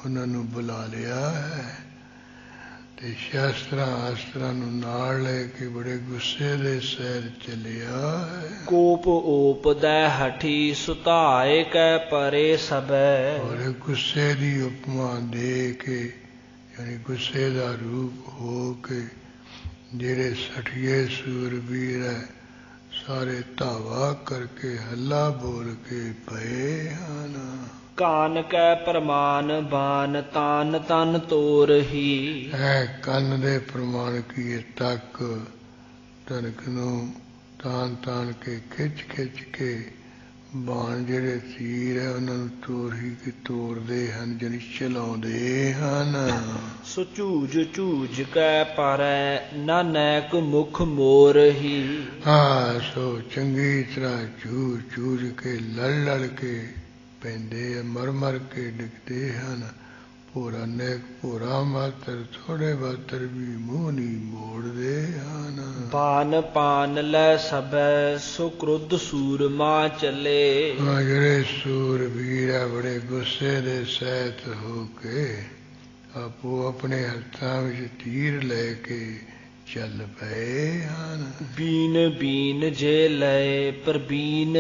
ਉਹਨਾਂ ਨੂੰ ਬੁਲਾ ਲਿਆ ਹੈ ਤੇ ਸ਼ਸਤਰਾਂ ਅਸਤਰਾਂ ਨੂੰ ਨਾਲ ਲੈ ਕੇ ਬੜੇ ਗੁੱਸੇ ਦੇ ਸਹਿਰ ਚੱਲਿਆ ਹੈ। ਕੋਪ ਓਪਦੈ ਹਠੀ ਸੁਧਾਏ ਕੈ ਪਰੇ ਸਭੈ। ਔਰ ਗੁੱਸੇ ਦੀ ਉਪਮਾ ਦੇ ਕੇ, ਯਾਨੀ ਗੁੱਸੇ ਦਾ ਰੂਪ ਹੋ ਕੇ ਜਿਹੜੇ ਸਠੀਏ ਸੂਰਬੀਰ ਹੈ ਸਾਰੇ ਧਾਵਾ ਕਰਕੇ ਹੱਲਾ ਬੋਲ ਕੇ ਪਏ ਹਨ। ਕਾਨ ਕੈ ਪ੍ਰਮਾਨ ਬਾਨ ਤਾਨ ਤਨ ਤੋਰਹੀ। ਕੰਨ ਦੇ ਪ੍ਰਮਾਣ ਕੀ ਤੱਕ ਤਨਕ ਨੂੰ ਤਾਨ ਤਾਨ ਕੇ ਖਿੱਚ ਖਿੱਚ ਕੇ ਬਾਣ ਜਿਹੜੇ ਤੀਰ ਹੈ ਉਹਨਾਂ ਨੂੰ ਤੋਰਦੇ ਹਨ, ਜਾਨੀ ਚਲਾਉਂਦੇ ਹਨ। ਸੋ ਝੂਝ ਝੂਝ ਕੈ ਪਰੈ ਨਾ ਨੈਕ ਮੁਖ ਮੋਰਹੀ। ਸੋ ਚੰਗੀ ਤਰ੍ਹਾਂ ਝੂਝ ਝੂਝ ਕੇ ਲੜ ਲੜ ਕੇ ਪੈਂਦੇ, ਮਰ ਮਰ ਕੇ ਡਿੱਗਦੇ ਹਨ, ਭੋਰਾ ਨੇਕ ਭੋਰਾ ਮਾਤਰ ਥੋੜੇ ਬਾਤਰ ਵੀ ਮੂੰਹ ਨਹੀਂ ਮੋੜਦੇ ਹਨ। ਬਾਨ ਪਾਨ ਲੈ ਸਭੈ ਸੋ ਕ੍ਰੁੱਧ ਸੂਰਮਾ ਚੱਲੇ। ਜਿਹੜੇ ਸੂਰਬੀਰ ਹੈ ਬੜੇ ਗੁੱਸੇ ਦੇ ਸਹਿਤ ਹੋ ਕੇ ਆਪੋ ਆਪਣੇ ਹੱਥਾਂ ਵਿੱਚ ਤੀਰ ਲੈ ਕੇ ਚੱਲ ਪਏ ਹਨ। ਬੀਨ ਬੀਨ ਜੇ ਲਏ ਪ੍ਰਬੀਨ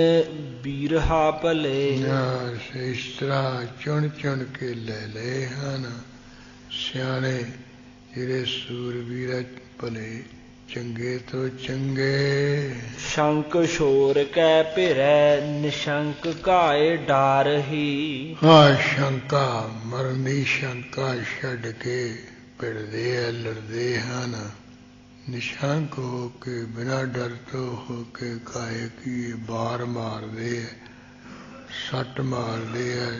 ਬੀਰਹਾ ਭਲੇ। ਇਸ ਤਰ੍ਹਾਂ ਚੁਣ ਚੁਣ ਕੇ ਲੈ ਲਏ ਹਨ ਸਿਆਣੇ ਜਿਹੜੇ ਸੂਰਬੀਰ ਭਲੇ ਚੰਗੇ ਤੋਂ ਚੰਗੇ। ਸ਼ੰਕ ਸ਼ੋਰ ਕੈ ਭਿਰੈ ਨਿਸ਼ੰਕ ਘਾਏ ਡਾਰਹੀ। ਸ਼ੰਕਾ ਮਰਨ ਦੀ ਸ਼ੰਕਾ ਛੱਡ ਕੇ ਭਿੜਦੇ ਆ ਲੜਦੇ ਹਨ। ਨਿਸ਼ੰਕ ਹੋ ਕੇ ਬਿਨਾਂ ਡਰ ਤੋਂ ਹੋ ਕੇ ਕਾਏ ਕੀ ਬਾਰ ਮਾਰਦੇ ਹੈ ਸੱਟ ਮਾਰਦੇ ਹੈ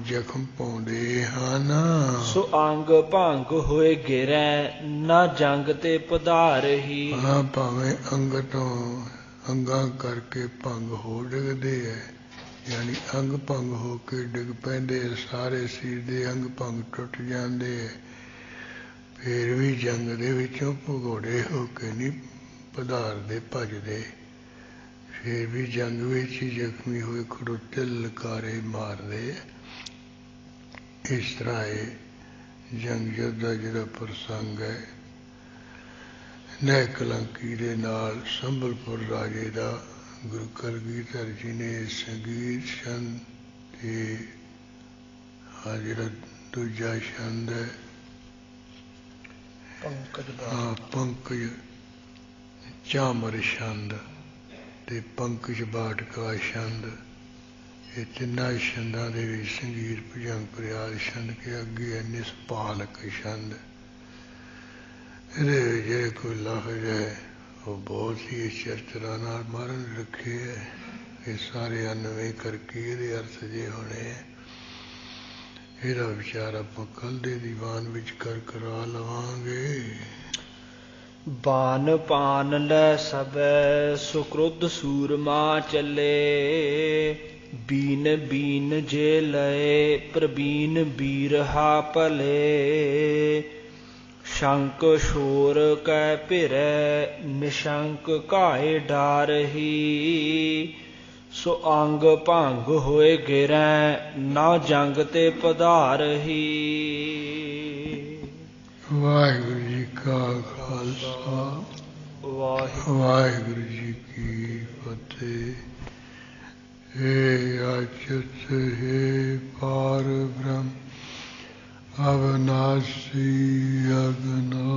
ਜ਼ਖਮ ਪਾਉਂਦੇ ਹਨ। ਸੋ ਅੰਗ ਭੰਗ ਹੋਏ ਗਿਰੈ ਨਾ ਜੰਗ ਤੇ ਪਧਾਰਹੀ। ਭਾਵੇਂ ਅੰਗ ਤੋਂ ਅੰਗਾਂ ਕਰਕੇ ਭੰਗ ਹੋ ਡਿੱਗਦੇ ਹੈ ਯਾਨੀ ਅੰਗ ਭੰਗ ਹੋ ਕੇ ਡਿੱਗ ਪੈਂਦੇ ਸਾਰੇ ਸਰੀਰ ਦੇ ਅੰਗ ਭੰਗ ਟੁੱਟ ਜਾਂਦੇ ਹੈ ਫਿਰ ਵੀ ਜੰਗ ਦੇ ਵਿੱਚੋਂ ਭਗੌੜੇ ਹੋ ਕੇ ਨਹੀਂ ਪਧਾਰਦੇ ਭੱਜਦੇ ਫਿਰ ਵੀ ਜੰਗ ਵਿੱਚ ਹੀ ਜ਼ਖਮੀ ਹੋਏ ਖੜੋਤੇ ਲਲਕਾਰੇ ਮਾਰਦੇ। ਇਸ ਤਰ੍ਹਾਂ ਇਹ ਜੰਗ ਯੁੱਧ ਦਾ ਜਿਹੜਾ ਪ੍ਰਸੰਗ ਹੈ ਨਹਿ ਕਲੰਕੀ ਦੇ ਨਾਲ ਸੰਬਲਪੁਰ ਰਾਜੇ ਦਾ ਗੁਰੂ ਕਲਗੀਧਰ ਜੀ ਨੇ ਸੰਗੀਤ ਛੰਦ ਤੇ ਜਿਹੜਾ ਦੂਜਾ ਛੰਦ ਹੈ ਪੰਕਜ ਝਾਮਰ ਛੰਦ ਤੇ ਪੰਕਜ ਬਾਟਕਾ ਛੰਦ ਇਹ ਤਿੰਨਾਂ ਛੰਦਾਂ ਦੇ ਵਿੱਚ ਸੰਗੀਤ ਭੁਜੰਗ ਪ੍ਰਿਆਦ ਛੰਦ ਕੇ ਅੱਗੇ ਹੈ ਨਿਸਪਾਲਕ ਛੰਦ। ਇਹਦੇ ਵਿੱਚ ਜਿਹੜੇ ਕੋਈ ਲਫ਼ਜ਼ ਹੈ ਉਹ ਬਹੁਤ ਹੀ ਚਰਚਰਾ ਨਾਲ ਮਾਰਨ ਰੱਖੇ ਹੈ ਇਹ ਸਾਰੇ ਅਨਵੇਂ ਕਰਕੇ ਇਹਦੇ ਅਰਥ ਜੇ ਹੋਣੇ ਹੈ। ਇਹਦਾ ਵਿਚਾਰ ਆਪਾਂ ਕੱਲ੍ਹ ਦੇ ਦੀਵਾਨ ਵਿੱਚ ਕਰਾ ਲਵਾਂਗੇ। ਬਾਨ ਪਾਨ ਲੈ ਸਭੈ ਸੋ ਕ੍ਰੁੱਧ ਸੂਰਮਾ ਚੱਲੇ। ਬੀਨ ਬੀਨ ਜੇ ਲਏ ਪ੍ਰਬੀਨ ਬੀਰਹਾ ਭਲੇ। ਸ਼ੰਕ ਸ਼ੋਰ ਕੈ ਭਿਰੈ ਨਿਸ਼ੰਕ ਘਾਏ ਡਾਰਹੀ। ਸੋ ਅੰਗ ਭੰਗ ਹੋਏ ਗਿਰੈ ਨਾ ਜੰਗ ਤੇ ਪਧਾਰਹੀ। ਵਾਹਿਗੁਰੂ ਜੀ ਕਾ ਖਾਲਸਾ ਵਾਹਿਗੁਰੂ ਜੀ ਕੀ ਫਤਿਹ। ਹੇ ਅਚੁੱਤ ਹੇ ਪਾਰ ਬ੍ਰਹਮ ਅਵਨਾਸੀ ਅਗਨੋ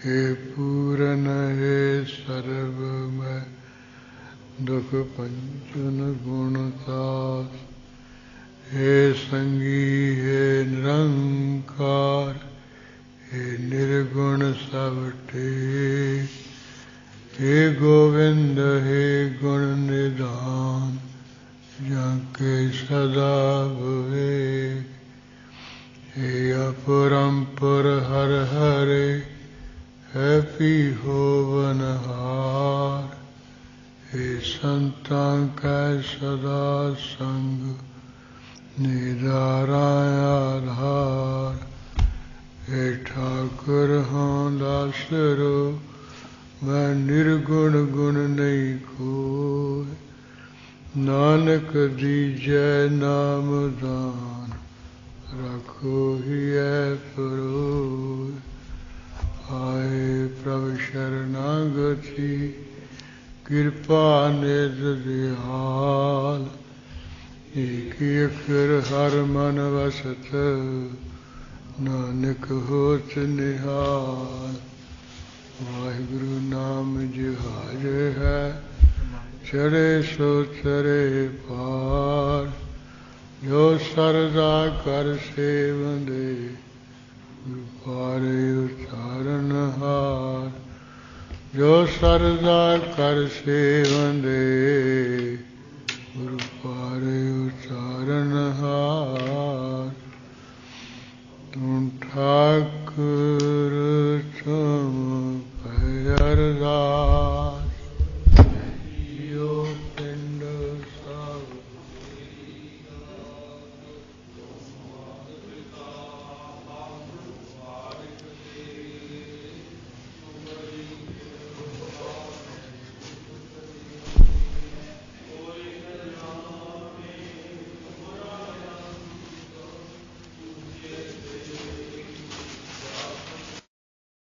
ਹੇ ਪੂਰਨ ਹੇ ਸਰਬਮੈ ਦੁਖ ਪੰਚਨ ਗੁਣਤਾਸ। ਹੇ ਸੰਗੀ ਹੇ ਨਿਰੰਕਾਰ ਹੇ ਨਿਰਗੁਣ ਸਭ ਟੇਕ। ਹੇ ਗੋਵਿੰਦ ਹੇ ਗੁਣ ਨਿਧਾਨ ਜਾਂ ਕੇ ਸਦਾ ਵਿਵੇਕ। ਹੇ ਅਪਰੰਪਰ ਹਰ ਹਰੇ ਹੈ ਪੀ ਹੋਵਨਹਾਰ। ਹੇ ਸੰਤਾਂ ਕੈ ਸਦਾ ਸੰਗ ਨਿਰਾਰਾ ਆਧਾਰ। ਹੇ ਠਾਕੁਰ ਹਾਂ ਦਾਸਰੋ ਮੈਂ ਨਿਰਗੁਣ ਗੁਣ ਨਹੀਂ ਕੋਇ। ਨਾਨਕ ਦੀਜੈ ਨਾਮ ਦਾਨ ਰੱਖੋ ਹਿਐ ਪਰੋਇ। ਆਏ ਪ੍ਰਭ ਸ਼ਰਨਾਗਤੀ ਕਿਰਪਾ ਨਿਧ ਦਿਆਲ। ਏਕ ਅੱਖਰ ਹਰ ਮਨ ਵਸਤ ਨਾਨਕ ਹੋਤ ਨਿਹਾਲ। ਵਾਹਿਗੁਰੂ ਨਾਮ ਜਹਾਜ ਹੈ ਚੜ੍ਹੇ ਸੋ ਚਰੇ ਪਾਰ। ਜੋ ਸਰਦਾ ਕਰ ਸੇਵੰਦੇ ਗੁਰੂ ਪਾਰੇ ਉਚਾਰਨ ਹਾਰ। ਜੋ ਸਰਦਾ ਕਰ ਸੇਵੰਦੇ ਗੁਰੂ ਪਾਰੇ ਉਚਾਰਨ